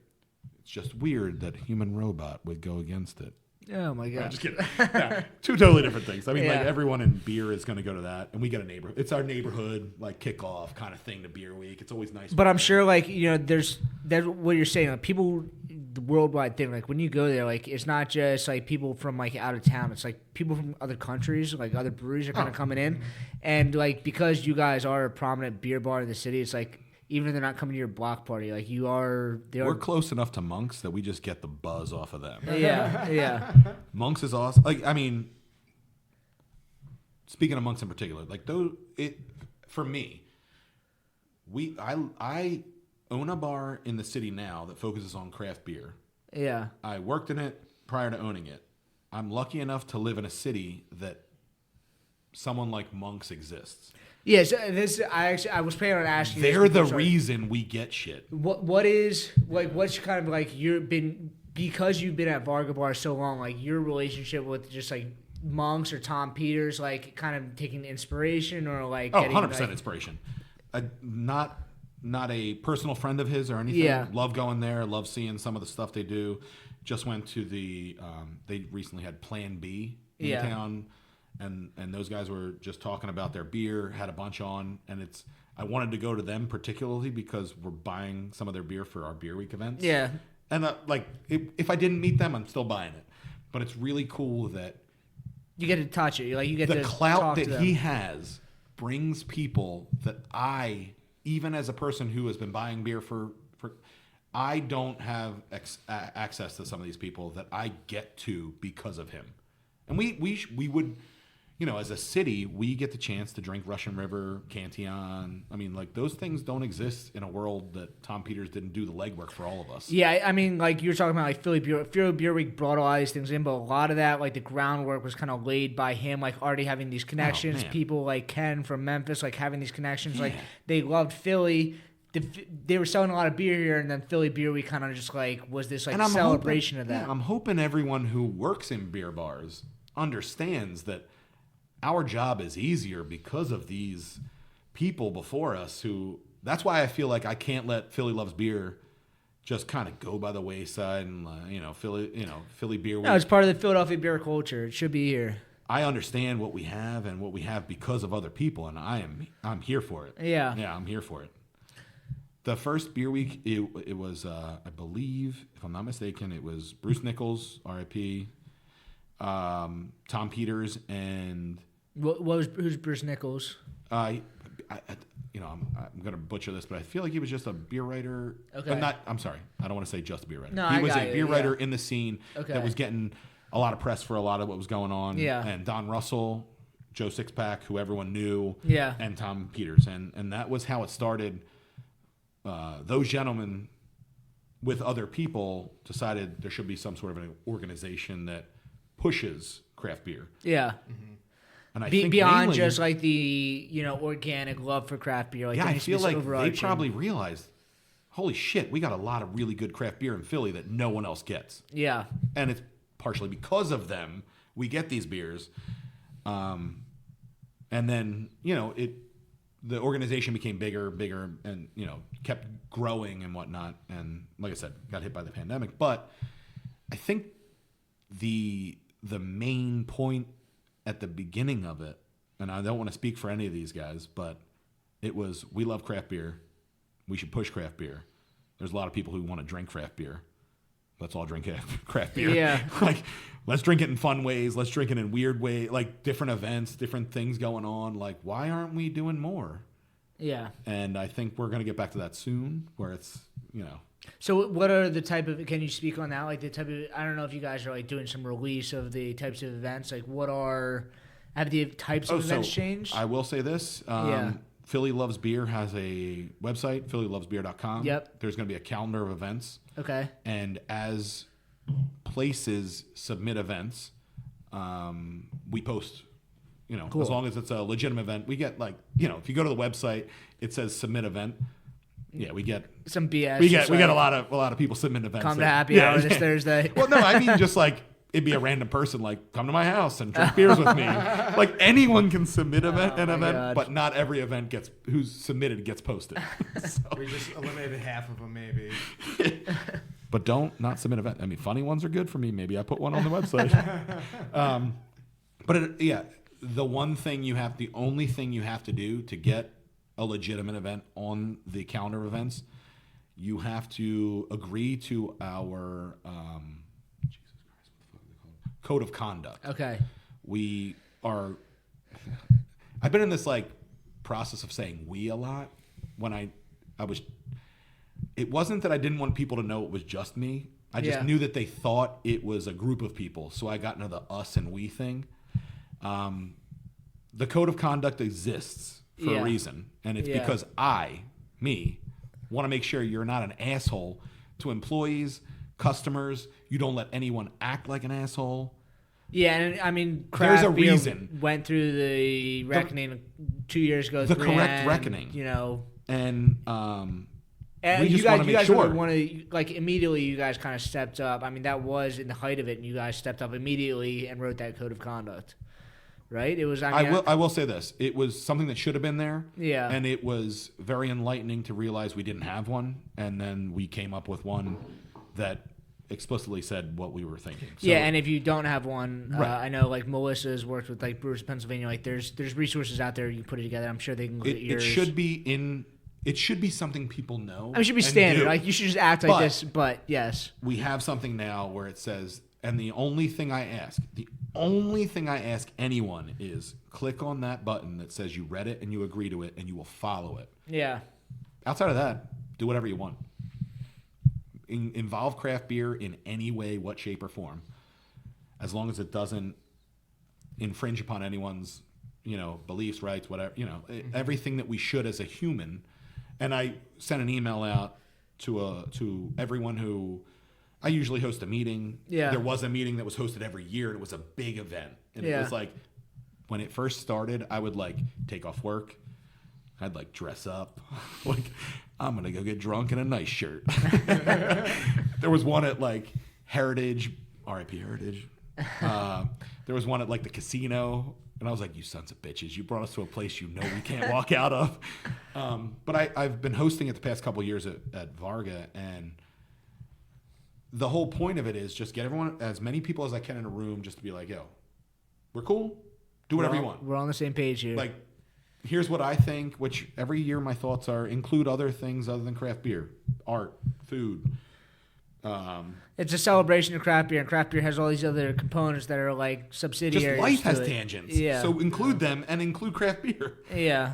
It's just weird that Human Robot would go against it. Oh my I'm god. just kidding. No, two totally different things. I mean, Yeah. like everyone in beer is going to go to that, and we get a neighborhood. It's our neighborhood like kickoff kind of thing to Beer Week. It's always nice. But I'm sure, like, there's what you're saying. Like, people, the worldwide thing. Like when you go there, like it's not just like people from like out of town. It's like people from other countries, like other breweries are kind of coming in, and like because you guys are a prominent beer bar in the city, it's like even if they're not coming to your block party, like you are. We're close enough to Monks that we just get the buzz off of them. Yeah. Monks is awesome. Like, I mean, speaking of Monks in particular, like for me, I own a bar in the city now that focuses on craft beer. Yeah. I worked in it prior to owning it. I'm lucky enough to live in a city that someone like Monks exists. Yes, I was planning on asking. They're the reason we get shit. What's kind of like because you've been at Varga Bar so long, like your relationship with just like Monks or Tom Peters, like kind of taking inspiration or like 100% inspiration. Not a personal friend of his or anything. Yeah. Love going there. Love seeing some of the stuff they do. Just went to they recently had Plan B in town. And those guys were just talking about their beer, had a bunch on, and I wanted to go to them particularly because we're buying some of their beer for our Beer Week events. Yeah. And if I didn't meet them, I'm still buying it. But it's really cool that you get to touch it. Like you get the to clout talk that to them. he has brings people that I, even as a person who has been buying beer for I don't have access to some of these people that I get to because of him. And we would. As a city, we get the chance to drink Russian River, Cantillon. I mean, like, those things don't exist in a world that Tom Peters didn't do the legwork for all of us. Yeah, I mean, like, you were talking about, like, Philly Beer Week brought all these things in, but a lot of that, like, the groundwork was kind of laid by him, like, already having these connections. Man. People like Ken from Memphis, like, having these connections. Like, they loved Philly. They were selling a lot of beer here, and then Philly Beer Week kind of just, like, was this, like, celebration of that. Yeah, I'm hoping everyone who works in beer bars understands that our job is easier because of these people before us who. That's why I feel like I can't let Philly Loves Beer just kind of go by the wayside and Philly Beer Week. No, it's part of the Philadelphia beer culture. It should be here. I understand what we have and what we have because of other people, and I'm here for it. Yeah, I'm here for it. The first Beer Week, it was I believe, if I'm not mistaken, it was Bruce Nichols, R.I.P., Tom Peters, and who's Bruce Nichols? I'm gonna butcher this, but I feel like he was just a beer writer. Okay. I'm sorry, I don't want to say just a beer writer. No, he I was got a you, beer writer in the scene Okay. that was getting a lot of press for a lot of what was going on. Yeah. And Don Russell, Joe Sixpack, who everyone knew. Yeah. And Tom Peters, and that was how it started. Those gentlemen, with other people, decided there should be some sort of an organization that pushes craft beer. Yeah. Mm-hmm. And I think beyond mainly, just like the organic love for craft beer. Like, yeah, there I needs to be feel this like they overarching- probably realized, holy shit, we got a lot of really good craft beer in Philly that no one else gets. Yeah. And it's partially because of them we get these beers. And then, the organization became bigger, and, kept growing and whatnot. And like I said, got hit by the pandemic. But I think the main point at the beginning of it, and I don't want to speak for any of these guys, but it was, we love craft beer. We should push craft beer. There's a lot of people who want to drink craft beer. let's all drink craft beer. Yeah. Like, let's drink it in fun ways. Let's drink it in weird ways, like different events, different things going on. Like, why aren't we doing more? Yeah. And I think we're going to get back to that soon, where it's, So what are the type of, can you speak on that? Like the type of, I don't know if you guys are like doing some release of the types of events. Like have the types of events changed? I will say this. Philly Loves Beer has a website, phillylovesbeer.com. Yep. There's going to be a calendar of events. Okay. And as places submit events, we post, Cool. as long as it's a legitimate event. We get if you go to the website, it says submit event. Yeah, we get some BS. We get a lot of people submitting events. Come to happy hour this Thursday. Well, no, I mean just like it'd be a random person like come to my house and drink beers with me. Like anyone can submit an event, God. but not every event who's submitted gets posted. So. We just eliminated half of them, maybe. But not submit event. I mean, funny ones are good for me. Maybe I put one on the website. The only thing you have to do to get a legitimate event on the calendar of events, you have to agree to our code of conduct. Okay. I've been in this like process of saying we a lot. When it wasn't that I didn't want people to know it was just me. I just knew that they thought it was a group of people. So I got into the us and we thing. The code of conduct exists for a reason. And it's because me, want to make sure you're not an asshole to employees, customers. You don't let anyone act like an asshole. Yeah, and I mean, there's a beer reason. Went through the reckoning 2 years ago. The correct reckoning. And we just want to make sure. Immediately you guys kind of stepped up. I mean, that was in the height of it, and you guys stepped up immediately and wrote that code of conduct. Right? It was. I will say this. It was something that should have been there. Yeah. And it was very enlightening to realize we didn't have one, and then we came up with one that explicitly said what we were thinking. So, yeah, and if you don't have one, Right. I know like Melissa's worked with like Brewers of Pennsylvania. Like there's resources out there you can put it together. I'm sure they can look at yours. It should be something people know. I mean, it should be and standard. do. Like you should just act like this. But yes, we have something now where it says, and the only thing I ask anyone is click on that button that says you read it and you agree to it and you will follow it. yeah, Outside of that, do whatever you want. Involve craft beer in any way, what shape or form, as long as it doesn't infringe upon anyone's, beliefs, rights, whatever, everything that we should as a human. And I sent an email out to everyone who. I usually host a meeting. Yeah. There was a meeting that was hosted every year, and it was a big event. And it was like, when it first started, I would like take off work. I'd like dress up. Like, I'm going to go get drunk in a nice shirt. There was one at like Heritage, RIP Heritage. There was one at like the casino. And I was like, you sons of bitches, you brought us to a place we can't walk out of. But I've been hosting it the past couple of years at Varga, and the whole point of it is just get as many people as I can in a room just to be like, yo, we're cool. Do whatever you want. We're on the same page here. Like, here's what I think, which every year my thoughts are include other things other than craft beer, art, food. It's a celebration of craft beer, and craft beer has all these other components that are like subsidiaries. Just life to has it. tangents. Yeah. So include them and include craft beer. Yeah.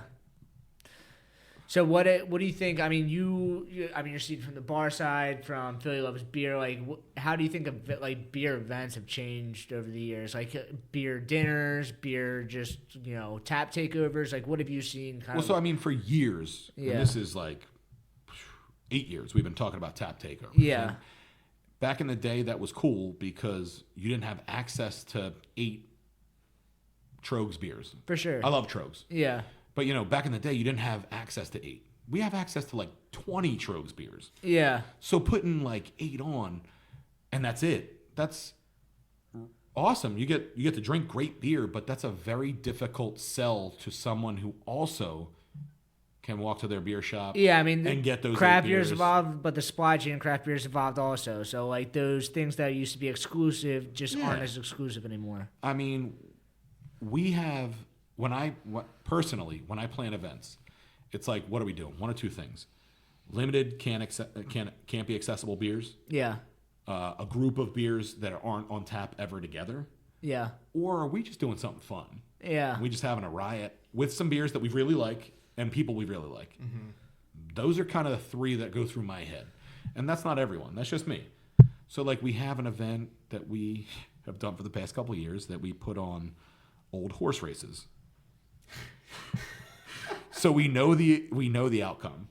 So what do you think? I mean, you're seeing from the bar side, from Philly Loves Beer. Like, how do you think of like beer events have changed over the years? Like beer dinners, beer just tap takeovers. Like, what have you seen? So I mean, for years, Yeah. and this is like 8 years, we've been talking about tap takeovers. Yeah. And back in the day, that was cool because you didn't have access to 8 Trogs beers. For sure. I love Trogs. Yeah. But, back in the day, you didn't have access to 8. We have access to like 20 Trogs beers. Yeah. So putting like 8 on, and that's it. That's awesome. You get to drink great beer, but that's a very difficult sell to someone who also can walk to their beer shop. Yeah, I mean, and get those craft 8 beers beers. evolved, but the supply chain craft beers evolved also. So like those things that used to be exclusive just aren't as exclusive anymore. I mean, we have when I plan events, it's like, what are we doing? One of two things: limited can't be accessible beers, Yeah. a group of beers that aren't on tap ever together? Yeah. Or are we just doing something fun? Yeah. We just having a riot with some beers that we really like and people we really like. Mm-hmm. Those are kind of the three that go through my head. And that's not everyone. That's just me. So, like, we have an event that we have done for the past couple of years that we put on old horse races. So we know the outcome.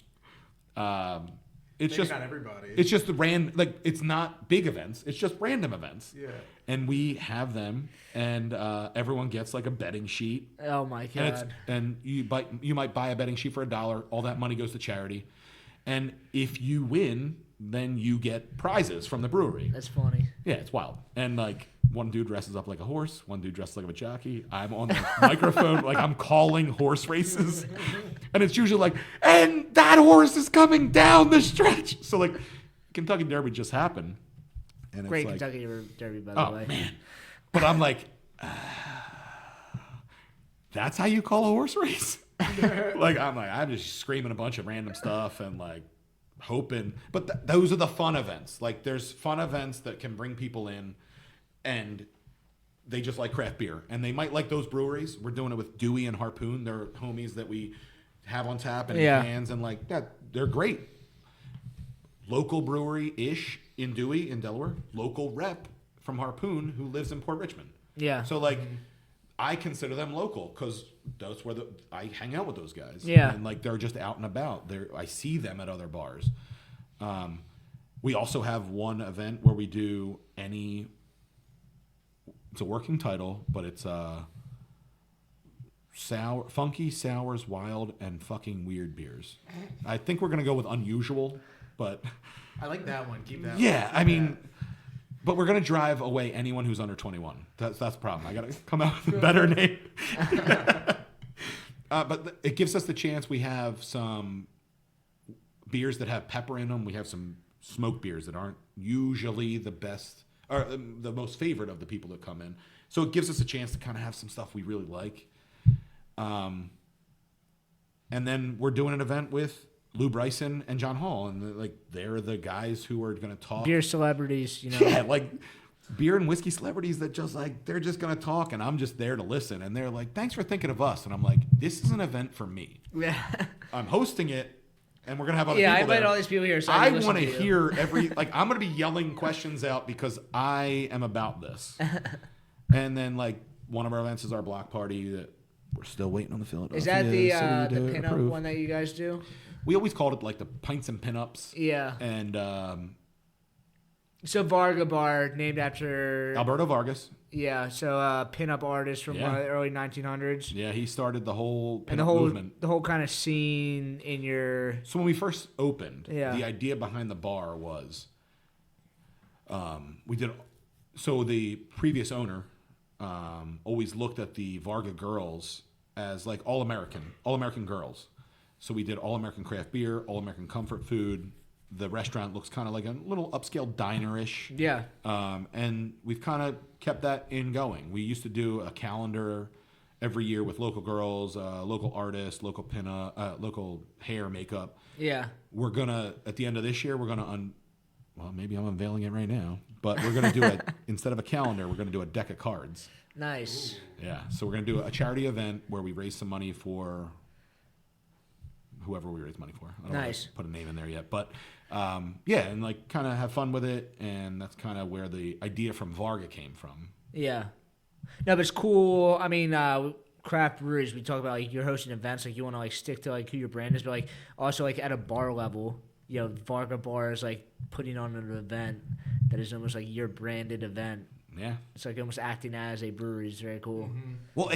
It's Maybe just not everybody. It's just it's not big events. It's just random events. Yeah. And we have them, and everyone gets like a betting sheet. Oh my god! And you might buy a betting sheet for $1. All that money goes to charity, and if you win, then you get prizes from the brewery. That's funny. Yeah, it's wild. And like one dude dresses up like a horse, one dude dresses like a jockey. I'm on the microphone, like I'm calling horse races, and it's usually like, and that horse is coming down the stretch. So like, Kentucky Derby just happened. And Great it's like, Kentucky Derby, by the way. Oh man! But I'm like, that's how you call a horse race? I'm just screaming a bunch of random stuff and like hoping. But those are the fun events. Like there's fun events that can bring people in, and they just like craft beer, and they might like those breweries. We're doing it with Dewey and Harpoon. They're homies that we have on tap and in cans, and like that, they're great. Local brewery-ish in Dewey in Delaware. Local rep from Harpoon who lives in Port Richmond. Yeah. So like, I consider them local because that's where I hang out with those guys. Yeah. And like they're just out and about. I see them at other bars. We also have one event where we do it's a working title, but it's funky, sours, wild, and fucking weird beers. I think we're gonna go with unusual. But I like that one. Keep that. Yeah, I mean, but we're gonna drive away anyone who's under 21. That's the problem. I gotta come out with a better name. But it gives us the chance. We have some beers that have pepper in them. We have some smoked beers that aren't usually the best or the most favorite of the people that come in. So it gives us a chance to kind of have some stuff we really like. And then we're doing an event with Lou Bryson and John Hall, and they're the guys who are going to talk. Beer celebrities, you know. Yeah, like beer and whiskey celebrities that just like, they're just going to talk, and I'm just there to listen. And they're like, thanks for thinking of us. And I'm like, this is an event for me. Yeah. I'm hosting it, and we're going to have other yeah, people I invite there. all these people here. So I want to hear I'm going to be yelling questions out because I am about this. And then like one of our events is our block party that we're still waiting on the Philadelphia. Is that the City to pinup approve. one that you guys do? We always called it like the pints and pinups. Yeah. And so Varga Bar, named after Alberto Vargas. Yeah. So pinup artist from one of the early 1900s. Yeah, he started the whole pinup and the whole movement. The whole kind of scene in your. So when we first opened, Yeah. the idea behind the bar was, we did. So the previous owner always looked at the Varga girls as like all American girls. So we did all-American craft beer, all-American comfort food. The restaurant looks kind of like a little upscale diner-ish. Yeah. And we've kind of kept that in going. We used to do a calendar every year with local girls, local artists, local local hair, makeup. Yeah. We're going to, at the end of this year, we're going to, well, maybe I'm unveiling it right now, but we're going to do instead of a calendar, we're going to do a deck of cards. Nice. Ooh. Yeah. So we're going to do a charity event where we raise some money for whoever we raise money for. I don't want to put a name in there yet, but yeah, and like kind of have fun with it, and that's kind of where the idea from Varga came from. Yeah. No, but it's cool. I mean, craft breweries, we talk about like you're hosting events, like you want to like stick to like who your brand is, but like also like at a bar level, you know, Varga Bar is like putting on an event that is almost like your branded event. Yeah. It's like almost acting as a brewery. It's very cool. Mm-hmm. Well,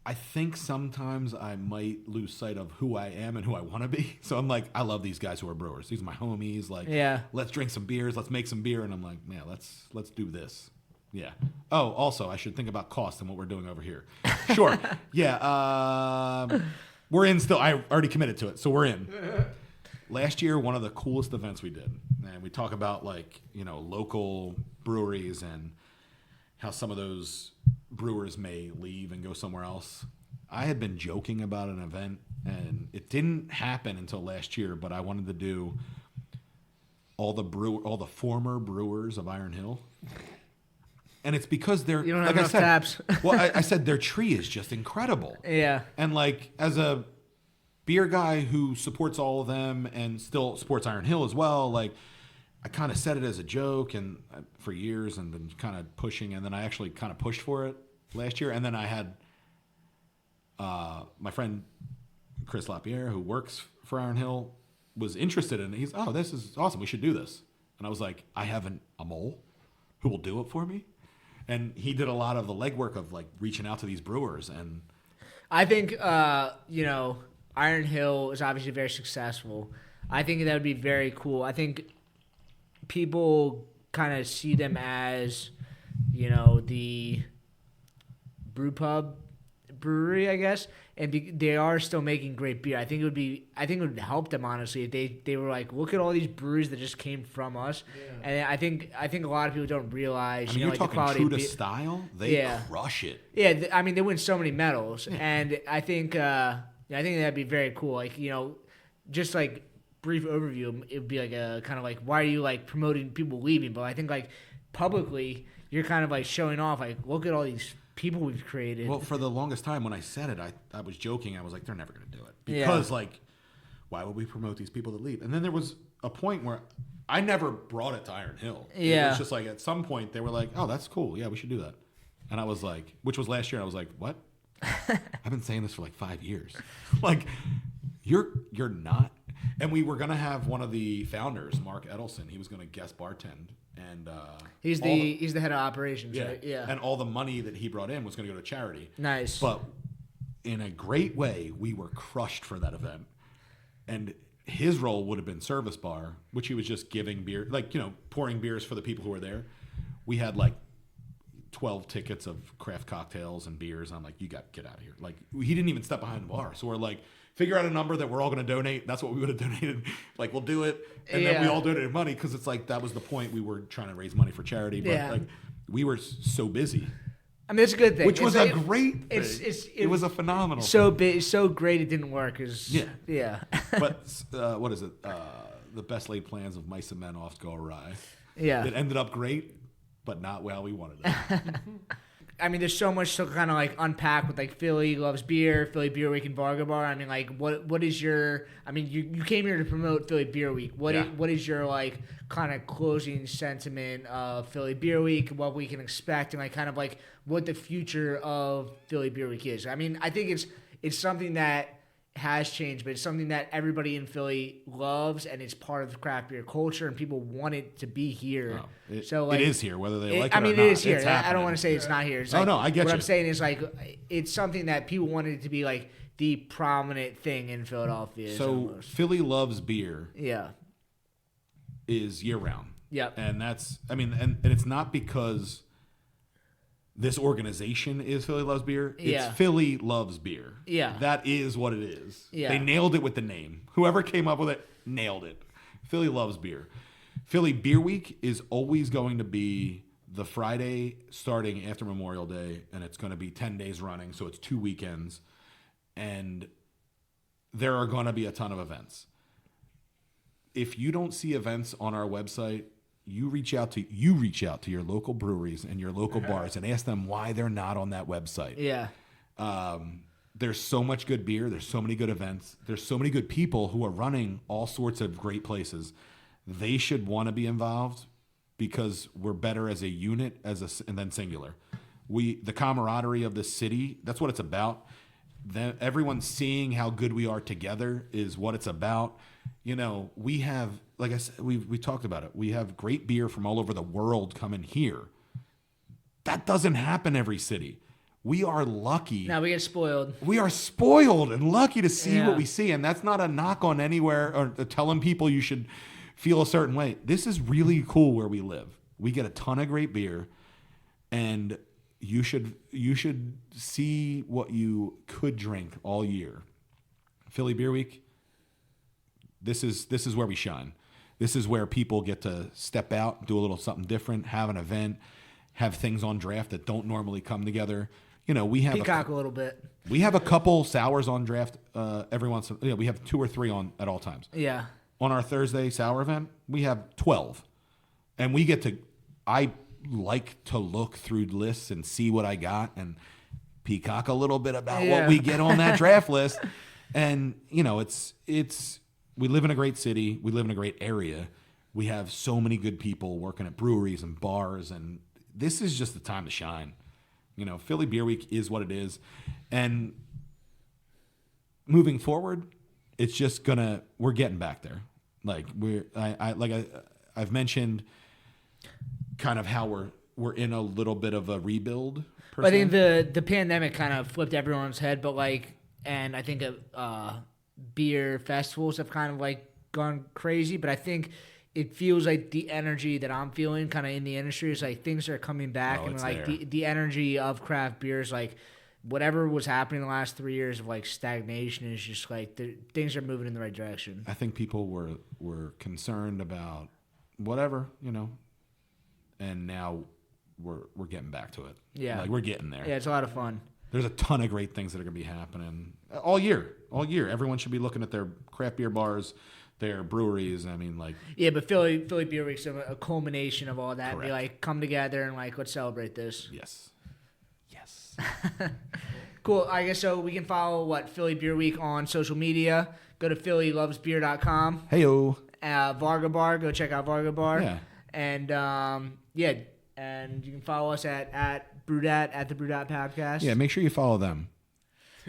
I think sometimes I might lose sight of who I am and who I want to be. So I'm like, I love these guys who are brewers. These are my homies. Like, yeah, let's drink some beers. Let's make some beer. And I'm like, yeah, let's do this. Yeah. Oh, also, I should think about cost and what we're doing over here. Sure. Yeah. We're in still. I already committed to it, so we're in. Last year, one of the coolest events we did, and we talk about like, you know, local breweries and how some of those brewers may leave and go somewhere else. I had been joking about an event, and it didn't happen until last year, but I wanted to do all the former brewers of Iron Hill. And it's because they're, You don't have like I enough said, taps. well, I said their tree is just incredible. Yeah. And like as a beer guy who supports all of them and still supports Iron Hill as well, like I kind of said it as a joke and for years and been kind of pushing, and then I actually kind of pushed for it last year. And then I had my friend Chris Lapierre, who works for Iron Hill, was interested in it. He's, oh, this is awesome. We should do this. And I was like, I have a mole who will do it for me. And he did a lot of the legwork of like reaching out to these brewers. And I think, Iron Hill is obviously very successful. I think that would be very cool. I think people kind of see them as, the brew pub brewery, I guess, and they are still making great beer. I think it would help them, honestly, if they were like, look at all these breweries that just came from us. Yeah. And I think a lot of people don't realize, I mean, you're like talking the quality true of to beer. style. They crush it. Yeah, they win so many medals, and I think that'd be very cool. Like, just like brief overview, it would be like a kind of like, why are you like promoting people leaving? But I think like publicly, you're kind of like showing off, like, look at all these people we've created. Well, for the longest time when I said it, I was joking. I was like, they're never going to do it because like, why would we promote these people that leave? And then there was a point where I never brought it to Iron Hill. Yeah. It was just like at some point they were like, oh, that's cool. Yeah, we should do that. And I was like, which was last year. I was like, what? I've been saying this for like 5 years. Like, you're not. And we were going to have one of the founders, Mark Edelson. He was going to guest bartend. And he's the head of operations, yeah, right? Yeah. And all the money that he brought in was going to go to charity. Nice. But in a great way, we were crushed for that event. And his role would have been service bar, which he was just giving beer, like, pouring beers for the people who were there. We had like 12 tickets of craft cocktails and beers. I'm like, you got to get out of here. Like, he didn't even step behind the bar. So we're like, figure out a number that we're all going to donate. That's what we would have donated. Like, we'll do it. And then we all donated money because it's like, that was the point. We were trying to raise money for charity. But like, we were so busy. I mean, it's a good thing. Which was a great thing. It was a phenomenal so thing. big, so great it didn't work. Yeah. But what is it? The best laid plans of mice and men oft go awry. Yeah. It ended up great, but not how we wanted it. I mean, there's so much to kind of like unpack with like Philly loves beer, Philly Beer Week, and Varga Bar. I mean, like, what is your? I mean, you came here to promote Philly Beer Week. What is your like kind of closing sentiment of Philly Beer Week? What we can expect, and like kind of like what the future of Philly Beer Week is. I mean, I think it's something that has changed, but it's something that everybody in Philly loves, and it's part of the craft beer culture, and people want it to be here. So like, it is here, whether they like it or not. I mean, it is here. It's I don't happening. want to say it's not here. It's Oh, like, no, I get what you. I'm saying is like it's something that people wanted it to be like the prominent thing in Philadelphia. So almost. Philly loves beer Yeah. is year round. Yep. And that's, I mean, and it's not because this organization is Philly Loves Beer. It's Yeah. Philly Loves Beer. Yeah. That is what it is. Yeah. They nailed it with the name. Whoever came up with it nailed it. Philly Loves Beer. Philly Beer Week is always going to be the Friday starting after Memorial Day, and it's going to be 10 days running, so it's 2 weekends. And there are going to be a ton of events. If you don't see events on our website, you reach out to your local breweries and your local bars and ask them why they're not on that website. Yeah. There's so much good beer. There's so many good events. There's so many good people who are running all sorts of great places. They should want to be involved because we're better as a unit and then singular. The camaraderie of the city, that's what it's about. Everyone seeing how good we are together is what it's about. We have, like I said, we talked about it. We have great beer from all over the world coming here. That doesn't happen every city. We are lucky. Now we get spoiled. We are spoiled and lucky to see Yeah. what we see. And that's not a knock on anywhere or telling people you should feel a certain way. This is really cool where we live. We get a ton of great beer, and you should see what you could drink all year. Philly Beer Week, this is where we shine. This is where people get to step out, do a little something different, have an event, have things on draft that don't normally come together. We have Peacock a little bit. we have a couple sours on draft every once. We have 2 or 3 on at all times. Yeah. on our Thursday sour event, we have 12. And I like to look through lists and see what I got and peacock a little bit about what we get on that draft list. And, we live in a great city. We live in a great area. We have so many good people working at breweries and bars, and this is just the time to shine. Philly Beer Week is what it is. And moving forward, it's just we're getting back there. Like I've mentioned kind of how we're in a little bit of a rebuild. I think the pandemic kind of flipped everyone's head, but and I think beer festivals have kind of gone crazy, but I think it feels like the energy that I'm feeling kind of in the industry is things are coming back, and the energy of craft beers, whatever was happening the last 3 years of stagnation is just things are moving in the right direction. I think people were concerned about whatever, and now we're getting back to it. Yeah. We're getting there. Yeah, it's a lot of fun. There's a ton of great things that are going to be happening all year. All year. Everyone should be looking at their craft beer bars, their breweries. Yeah, but Philly Beer Week's a culmination of all that. Correct. We come together and let's celebrate this. Yes. Cool. I guess so. We can follow Philly Beer Week on social media. Go to phillylovesbeer.com. Heyo. Varga Bar. Go check out Varga Bar. Yeah. And and you can follow us at BrewedAt at the BrewedAt podcast. Yeah, make sure you follow them.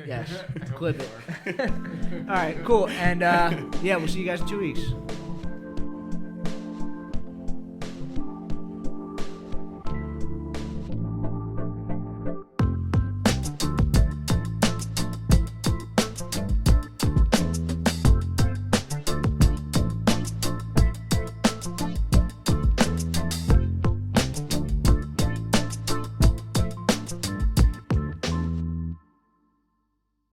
Yes. Clip it. All right, cool. And we'll see you guys in 2 weeks.